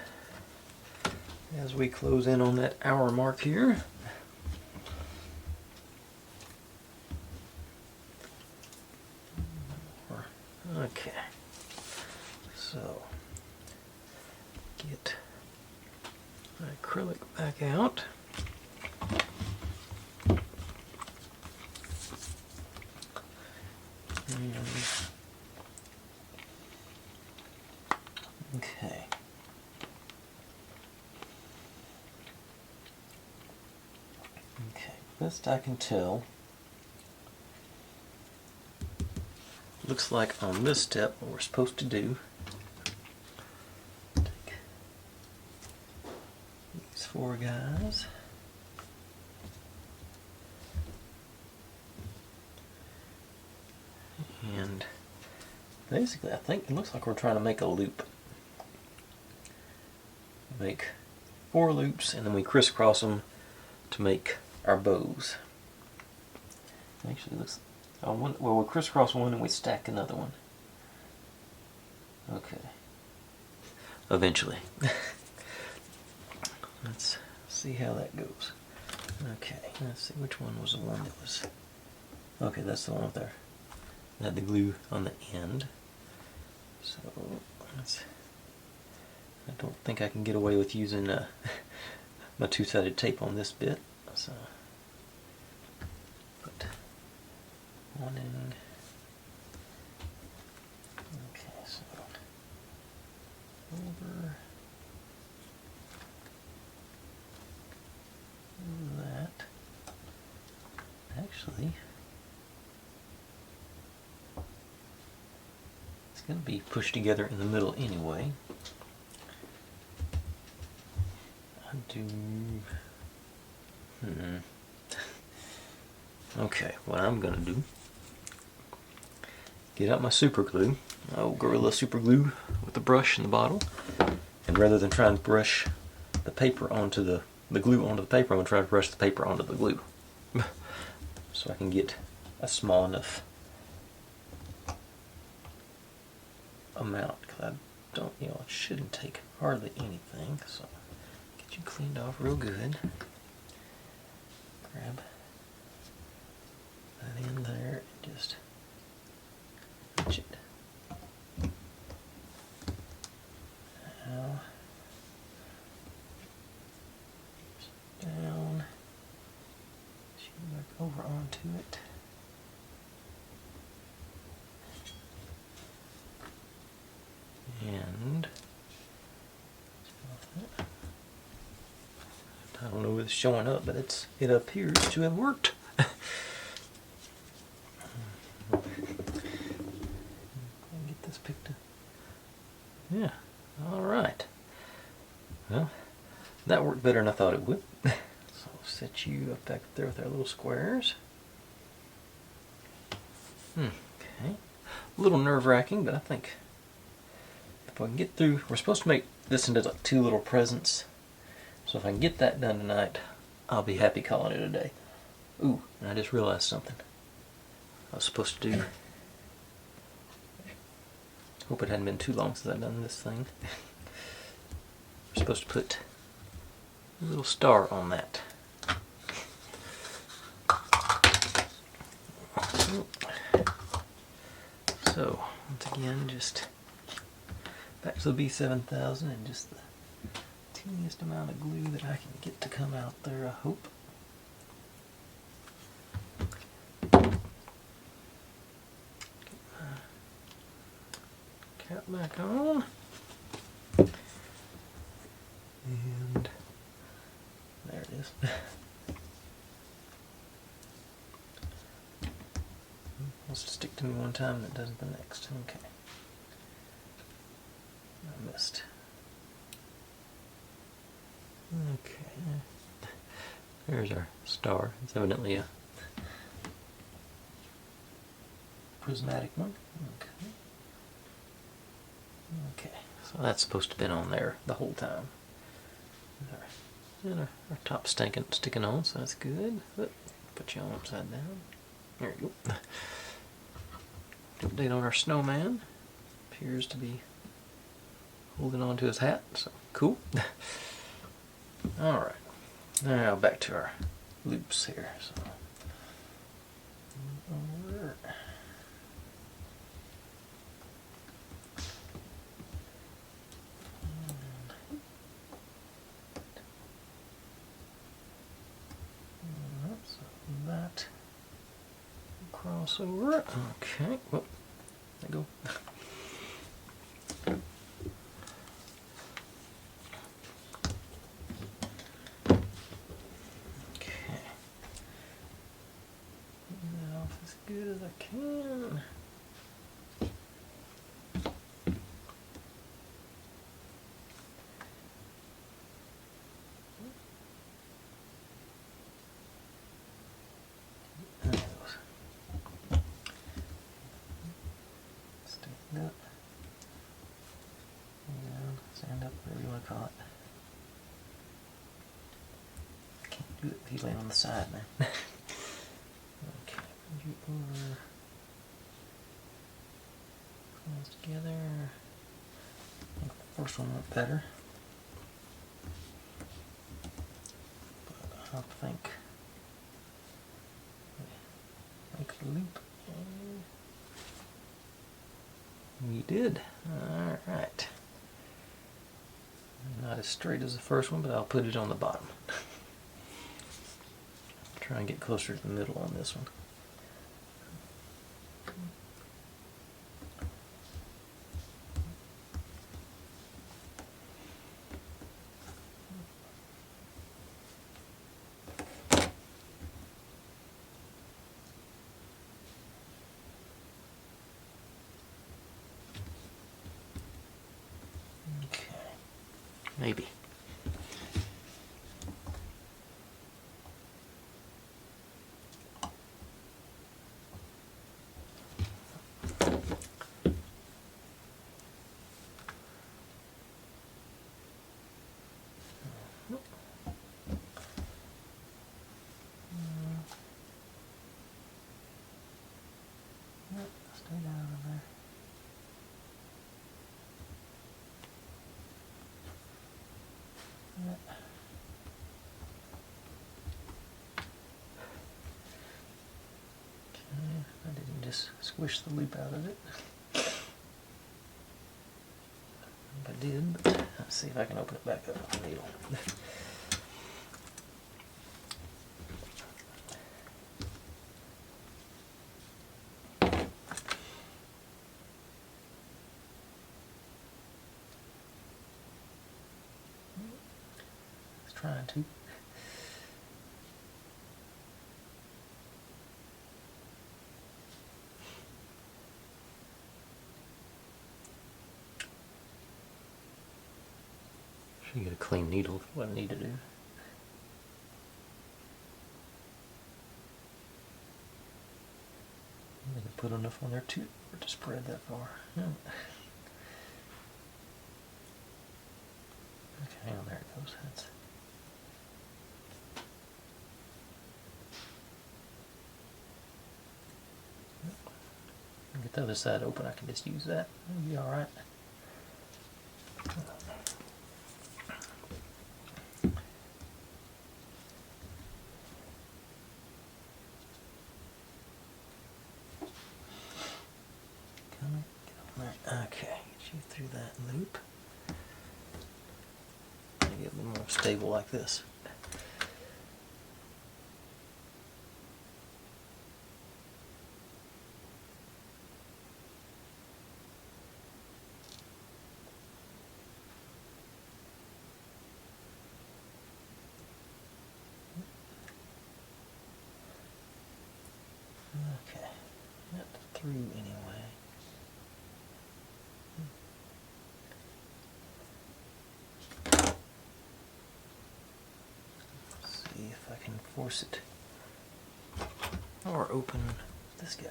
as we close in on that hour mark here. Okay, so get my acrylic back out. Okay. Okay, best I can tell, looks like on this step what we're supposed to do, take these four guys, and basically I think it looks like we're trying to make a loop. Make 4 loops and then we crisscross them to make our bows. Actually, looks. Well, we'll crisscross one and we stack another one. Okay. Eventually. Let's see how that goes. Okay, let's see which one was the one that was. Okay, that's the one up there. It had the glue on the end. So let's. I don't think I can get away with using my two-sided tape on this bit. So put one in. Okay, so over that. Actually, going to be pushed together in the middle anyway. I do... Okay, what I'm going to do, get out my super glue, my old Gorilla super glue with the brush in the bottle, and rather than try and brush the paper onto the glue onto the paper, I'm going to try to brush the paper onto the glue so I can get a small enough amount, because I don't, it shouldn't take hardly anything. So get you cleaned off real good. Grab that in there and just touch it. Now, down, shoot back over onto it. And I don't know if it's showing up, but it appears to have worked. Get this picked up. Yeah, all right. Well, that worked better than I thought it would. So I'll set you up back there with our little squares. Okay. A little nerve-wracking, but I think if I can get through, we're supposed to make this into like 2 little presents. So if I can get that done tonight, I'll be happy calling it a day. Ooh, and I just realized something I was supposed to do. Hope it hadn't been too long since I've done this thing. We're supposed to put a little star on that. So, once again, just back to the B7000 and just the teeniest amount of glue that I can get to come out there, I hope. Get my cap back on. And there it is. Wants to stick to me one time and it doesn't the next. Okay. I missed. Okay. There's our star. It's evidently a prismatic one. Okay. Okay. So that's supposed to have been on there the whole time. And our top sticking on, so that's good. Put you on upside down. There you go. Update on our snowman. Appears to be holding on to his hat, so cool. Alright, now back to our loops here. So, so that cross over. Okay, well, there you go. Good as I can. Stick it up. And stand up, whatever you want to call it. I can't do it if he's laying on the side, man. Okay. Over, close together. I think the first one went better, but I think make a loop. We did. All right. Not as straight as the first one, but I'll put it on the bottom. Try and get closer to the middle on this one. Maybe. Stay down in there. Okay, I didn't just squish the loop out of it. I did, but let's see if I can open it back up with the needle. Trying to. Should get a clean needle, what I need to do. I can put enough on there too, or to spread that far. Okay, hang on, there it goes. That's get the other side open, I can just use that. It'll be alright. Okay, get you through that loop. Make it a little more stable like this. Okay, not through anyway. Let's see if I can force it or open this guy.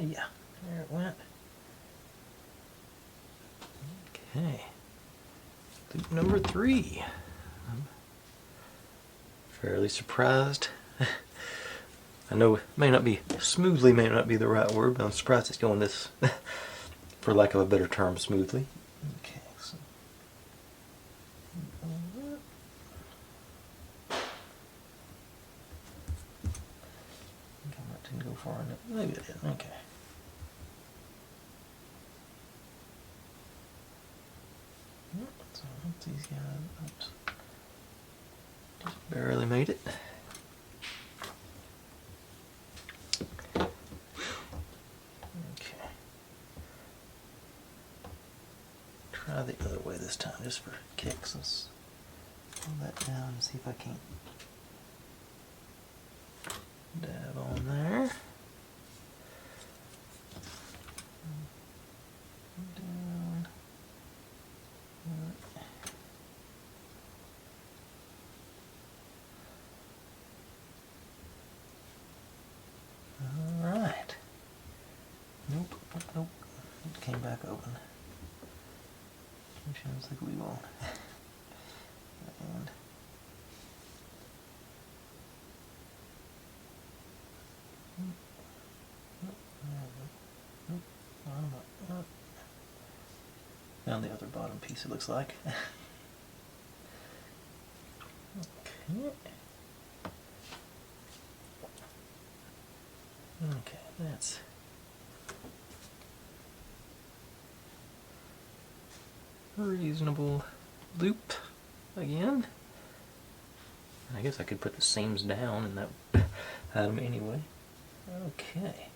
Yeah, there it went. Okay, loop number 3. I'm fairly surprised. I know it may not be smoothly, may not be the right word, but I'm surprised it's going this, for lack of a better term, smoothly. Okay, so I think I didn't go far enough. Maybe I did. Okay. So I hope these guys, oops, just barely made it. Okay. Try the other way this time, just for kicks. Let's pull that down and see if I can't dab on there. Down. Alright. Nope, nope. It came back open. Which has the glue on. And found the other bottom piece, it looks like. Okay. Okay, that's a reasonable loop again. I guess I could put the seams down and that would hide them anyway. Okay.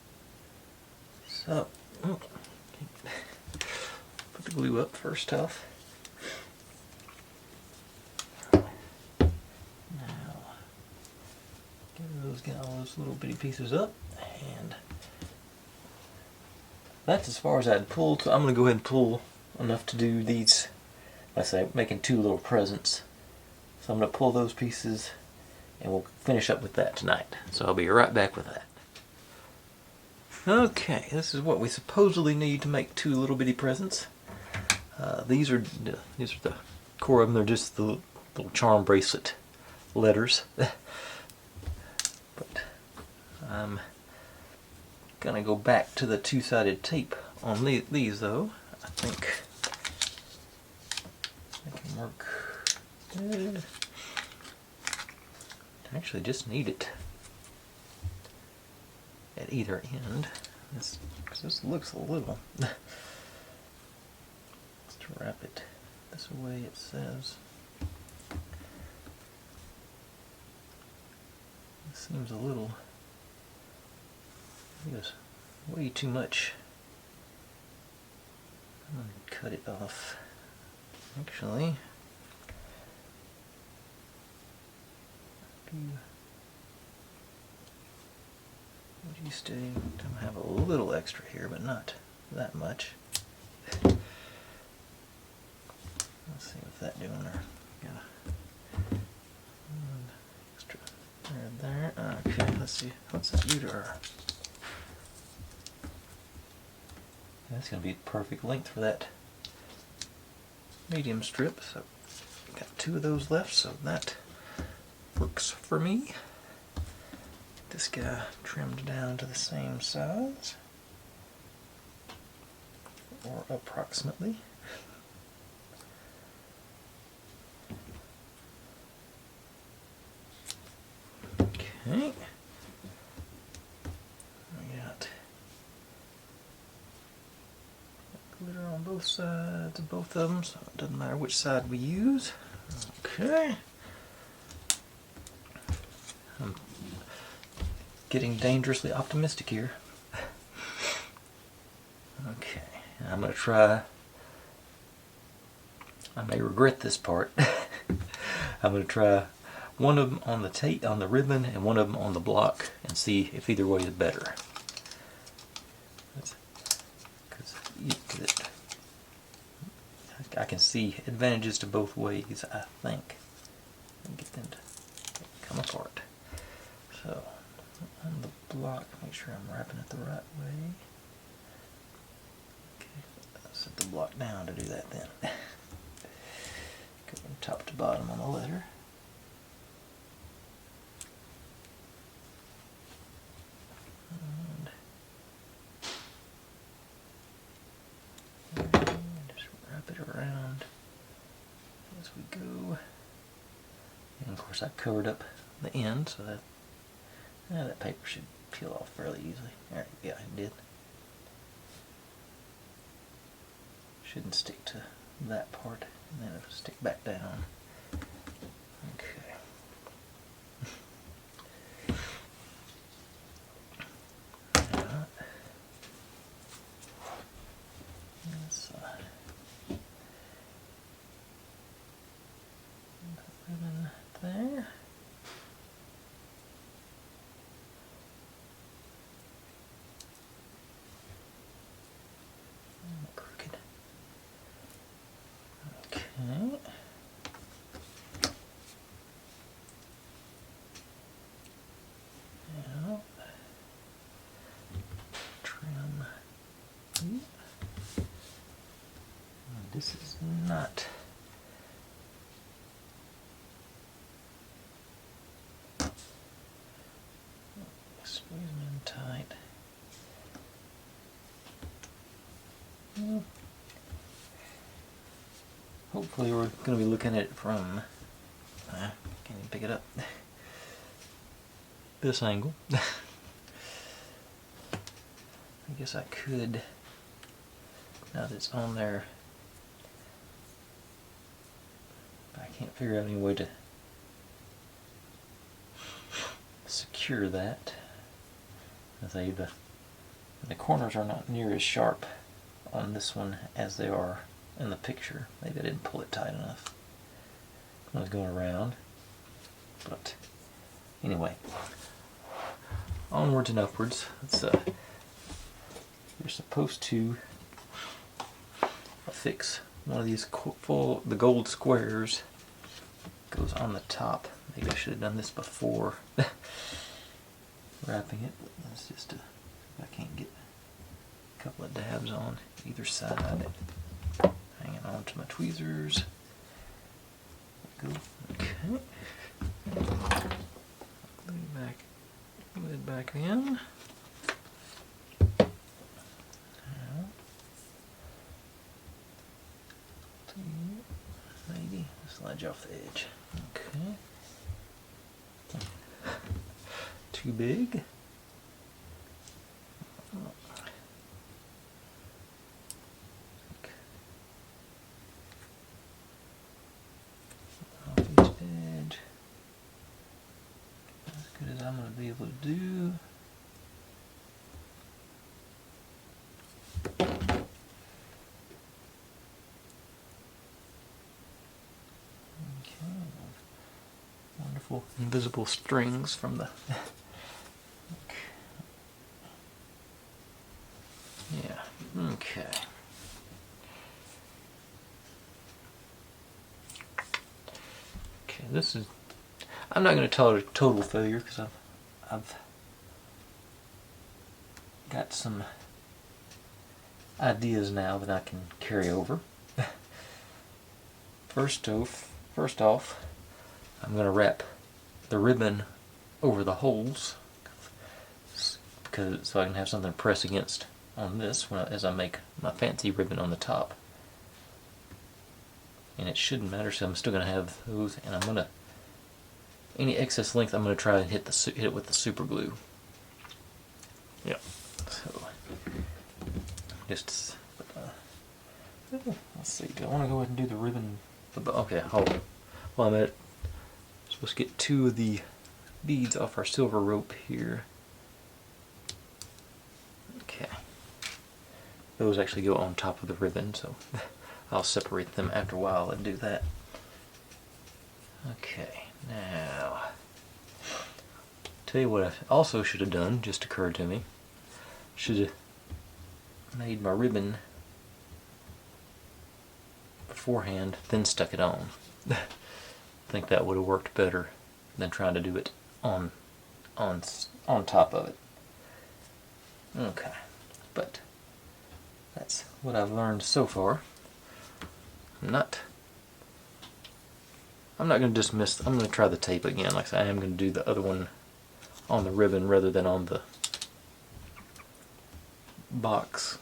So, put the glue up first off. Now, get all those little bitty pieces up and that's as far as I'd pulled. So I'm going to go ahead and pull enough to do these. Let's say making 2 little presents. So I'm going to pull those pieces and we'll finish up with that tonight. So I'll be right back with that. Okay, this is what we supposedly need to make 2 little bitty presents. These are the core of them. They're just the little charm bracelet letters. But I'm gonna go back to the 2-sided tape on these though. I think I can work. I actually just need it at either end. This looks a little. Let's wrap it this way. It says. It seems a little. It's way too much. I'm going to cut it off. Actually, would you stay? I have a little extra here, but not that much. Let's see what's that doing there. Got extra there. Okay, let's see. What's that do to her? That's going to be the perfect length for that medium strip. So got 2 of those left, so that works for me. This guy trimmed down to the same size, or approximately. Okay. We got glitter on both sides of both of them, so it doesn't matter which side we use. Okay. I'm getting dangerously optimistic here. Okay, I'm going to try. I may regret this part. I'm going to try one of them on the tape, on the ribbon, and one of them on the block, and see if either way is better. Because I can see advantages to both ways, I think. Get them to come apart. So, on the block, make sure I'm wrapping it the right way. Okay, I'll set the block down to do that then. Go from top to bottom on the letter. And just wrap it around as we go. And of course I covered up the end so that that paper should peel off fairly easily. There, yeah, it did. Shouldn't stick to that part, and then it'll stick back down. Okay. This side. Ribbon there. Crooked. Okay. Now, trim. This is not. Squeeze them in tight. Hopefully we're going to be looking at it from, can't even pick it up, this angle. I guess I could, now that it's on there, I can't figure out any way to secure that. I say the corners are not near as sharp on this one as they are in the picture. Maybe I didn't pull it tight enough when I was going around. But anyway, onwards and upwards. Let's you're supposed to affix one of these the gold squares goes on the top. Maybe I should have done this before wrapping it, but that's just I can't get a couple of dabs on either side. Hanging on to my tweezers. Go. Okay. Lid back in. Maybe slide you off the edge. Okay. Too big. Off each edge. As good as I'm going to be able to do. Wonderful invisible strings from the yeah, okay. Okay, this is, I'm not going to tell it a total failure because I've got some ideas now that I can carry over. First off, I'm going to wrap the ribbon over the holes so I can have something to press against on this as I make my fancy ribbon on the top. And it shouldn't matter, so I'm still going to have those, and I'm going to, any excess length I'm going to try and hit it with the super glue. Yep. So just let's see. Do I want to go ahead and do the ribbon? Okay. Well, I'm supposed to get 2 of the beads off our silver rope here. Okay. Those actually go on top of the ribbon, so I'll separate them after a while and do that. Okay, now, tell you what I also should have done, just occurred to me. Should have made my ribbon beforehand, then stuck it on. I think that would have worked better than trying to do it on top of it. Okay, but that's what I've learned so far. I'm not going to dismiss. I'm going to try the tape again. Like I said, I am going to do the other one on the ribbon rather than on the box.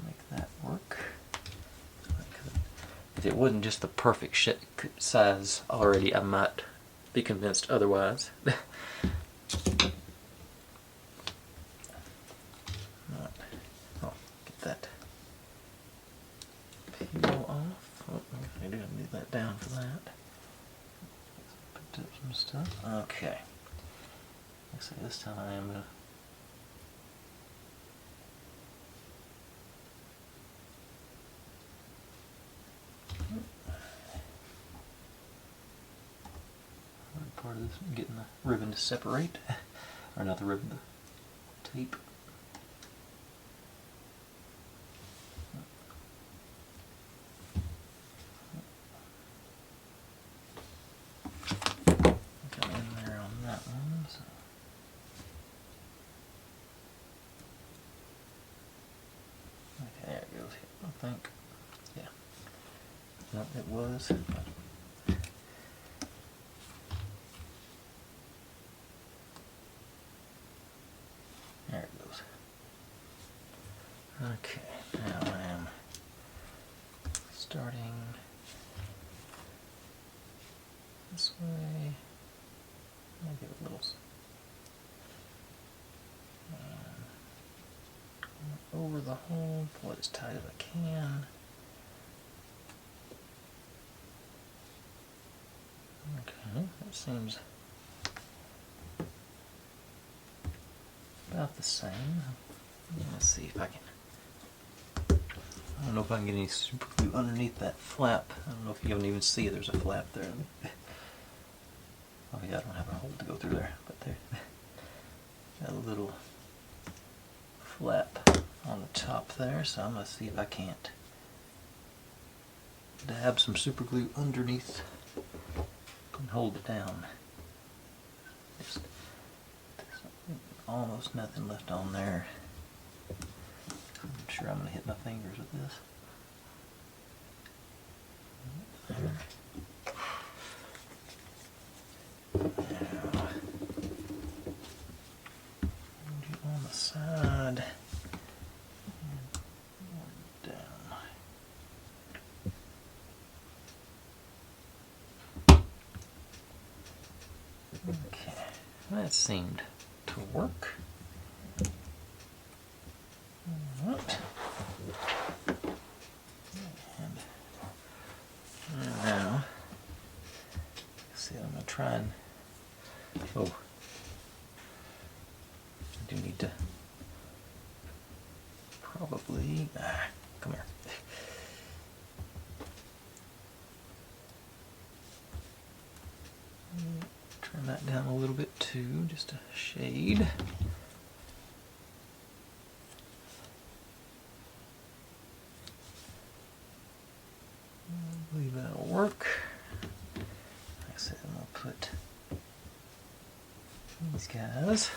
Make that work. If it wasn't just the perfect size already, I might be convinced otherwise. I'll get that peel off. Oh, I do need that down for that. Put up some stuff. Okay. Let's see, this time I am going to part of this, getting the ribbon to separate, or not the ribbon, the tape. Come in there on that one. So. Okay, there it goes. I think. Yeah. No, it was. There it goes. Okay, now I am starting this way. I'll give it a little over the hole, pull it as tight as I can. Okay, that seems about the same. Let's see if I can. I don't know if I can get any super glue underneath that flap. I don't know if you can even see there's a flap there. Oh yeah, I don't have a hole to go through there, but there. Got a little flap on the top there, so I'm going to see if I can't dab some super glue underneath and hold it down. There's almost nothing left on there. I'm sure I'm going to hit my fingers with this. Now, on the side and down. Okay, that seemed to work. Alright. And now, see, I'm going to try and, oh, I do need to probably, come here. Turn that down a little bit too, just a shade. I believe that'll work. Like I said, I'm going to put these guys.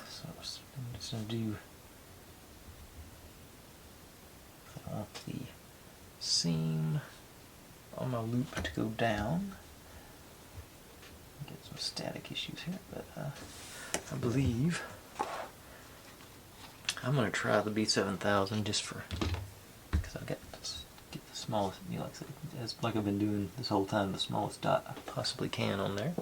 So I'm just going to do, I want the seam on my loop to go down. Get some static issues here, but I believe I'm going to try the B7000 just for, because I've got to get the smallest, you know, like I've been doing this whole time, the smallest dot I possibly can on there.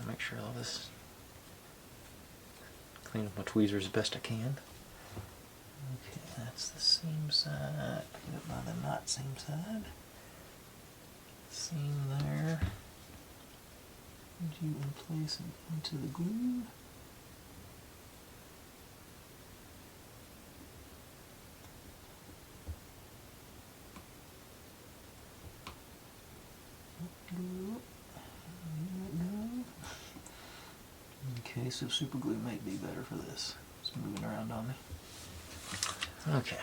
Make sure all this, clean up my tweezers as best I can. Okay, that's the seam side. Pick it up by the not seam side. Seam there. And you in place and into the glue. Okay, so super glue may be better for this. It's moving around on me. Okay.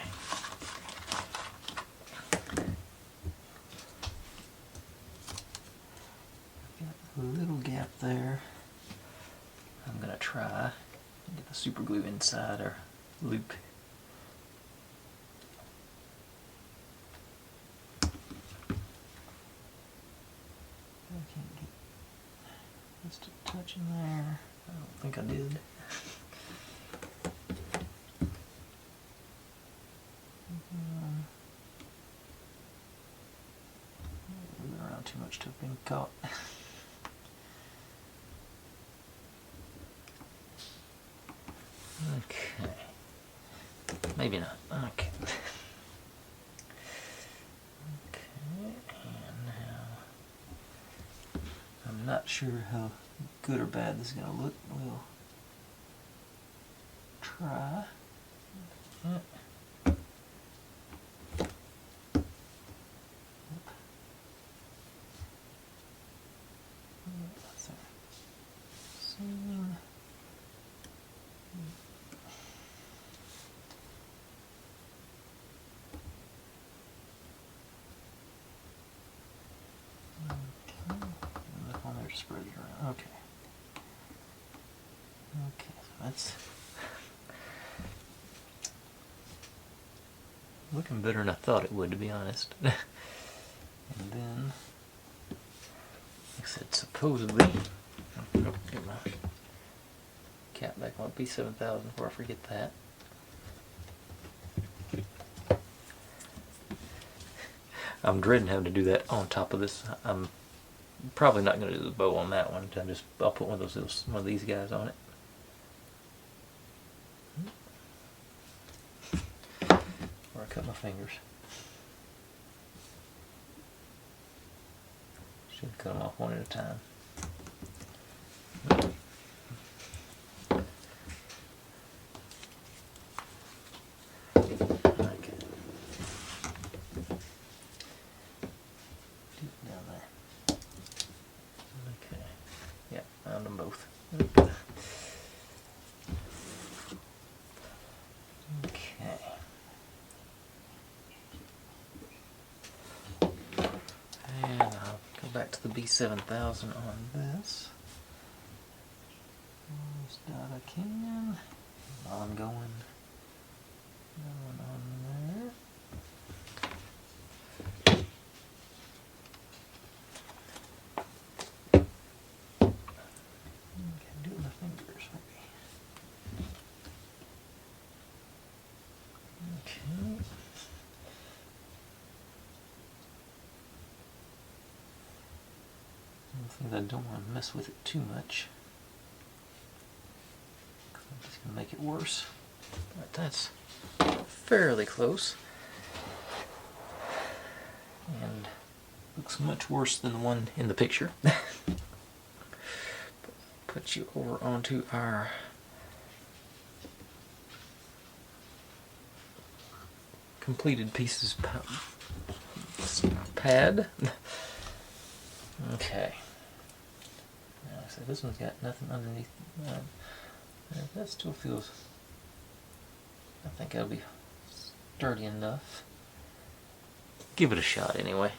Got a little gap there. I'm going to try and get the super glue inside our loop. I can't get just a touch in there. I don't think I did. Moving around too much to have been caught. Okay. Maybe not. Okay. Okay, and now I'm not sure how good or bad this is going to look. We'll try. Seam. Okay. Enough on there to spread it around. Okay. Okay, so that's looking better than I thought it would, to be honest. And then, like I said, supposedly, get my cap back on B7000 before I forget that. I'm dreading having to do that on top of this. I'm probably not going to do the bow on that one. I'll put one of these guys on it. Or I cut my fingers. Should cut them off one at a time. back to the B7000 on this. Almost dot I can. Ongoing. Going on there. Can't do it with my fingers, maybe. Okay. I don't want to mess with it too much. I'm just going to make it worse. But that's fairly close. And looks much worse than the one in the picture. Put you over onto our completed pieces pad. Okay. So this one's got nothing underneath. That still feels, I think that'll be sturdy enough. Give it a shot anyway.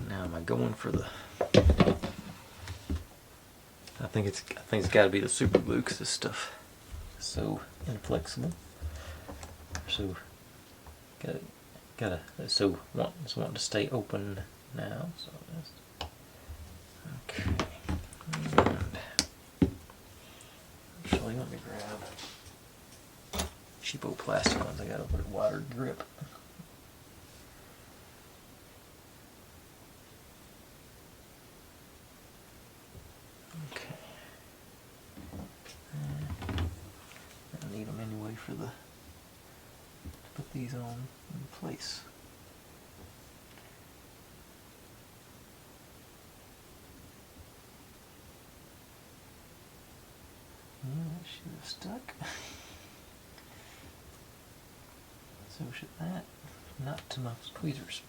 Now am I going for the, I think it's got to be the super glue because this stuff is so inflexible. So so want to stay open now. So that's okay. And actually, let me grab cheapo plastic ones. I got a bit wider grip. Okay. I need them anyway for the to put these on in place. Yeah, that should have stuck. So should that. Not to my tweezers.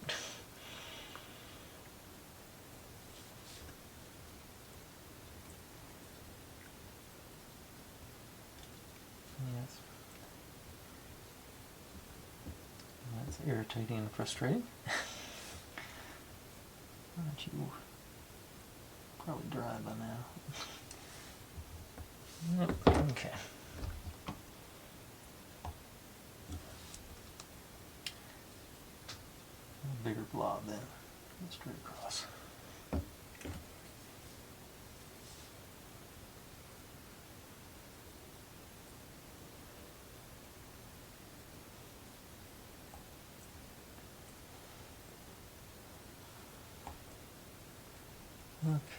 Yes. That's irritating and frustrating. Aren't you probably dry by now? Yep, okay. A bigger blob then. Go straight across.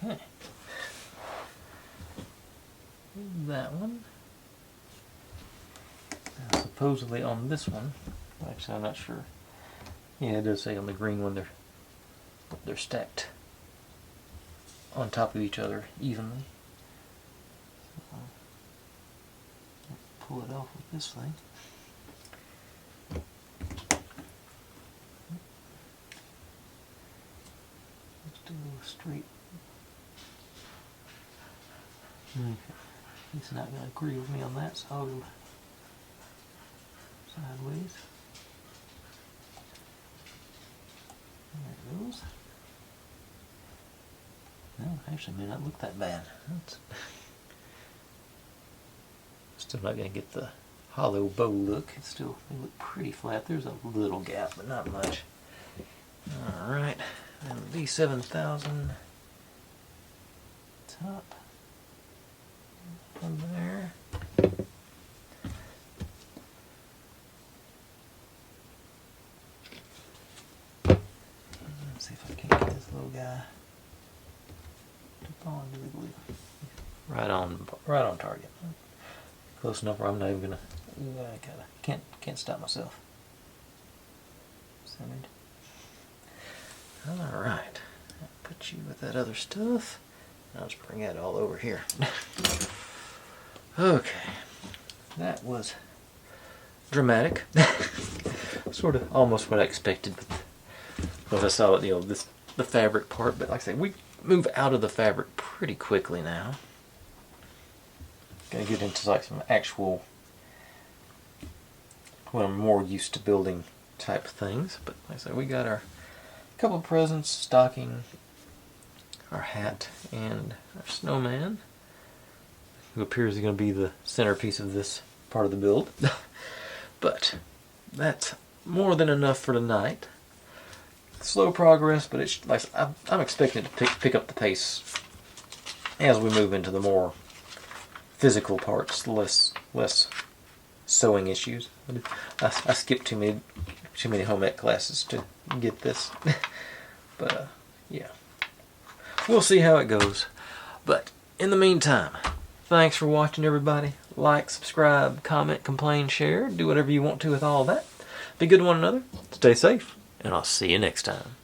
Okay. That one. Now, supposedly on this one, actually I'm not sure. Yeah, it does say on the green one they're stacked on top of each other evenly. So I'll pull it off with this thing. Just do a little straight. Okay. He's not going to agree with me on that, so I'll go sideways. There it goes. No, actually may not look that bad. Still not going to get the hollow bow look. It's still, they look pretty flat. There's a little gap, but not much. Alright, and B7000 top. From there. Let's see if I can get this little guy to fall into the glue. Right on target. Close enough where I'm not even gonna. I can't stop myself. Centered. All right. I'll put you with that other stuff. I'll just bring that all over here. Okay, that was dramatic. Sort of almost what I expected. Once I saw it, the fabric part. But like I said, we move out of the fabric pretty quickly now. Gonna get into like some actual, what I'm more used to building type things. But like I said, we got our couple of presents, stocking, our hat, and our snowman, who appears to be going to be the centerpiece of this part of the build. But that's more than enough for tonight. Slow progress, but it's like I'm expecting it to pick up the pace as we move into the more physical parts, less sewing issues. I skipped too many home ec classes to get this. But yeah, we'll see how it goes. But in the meantime, thanks for watching, everybody. Like, subscribe, comment, complain, share. Do whatever you want to with all that. Be good to one another. Stay safe. And I'll see you next time.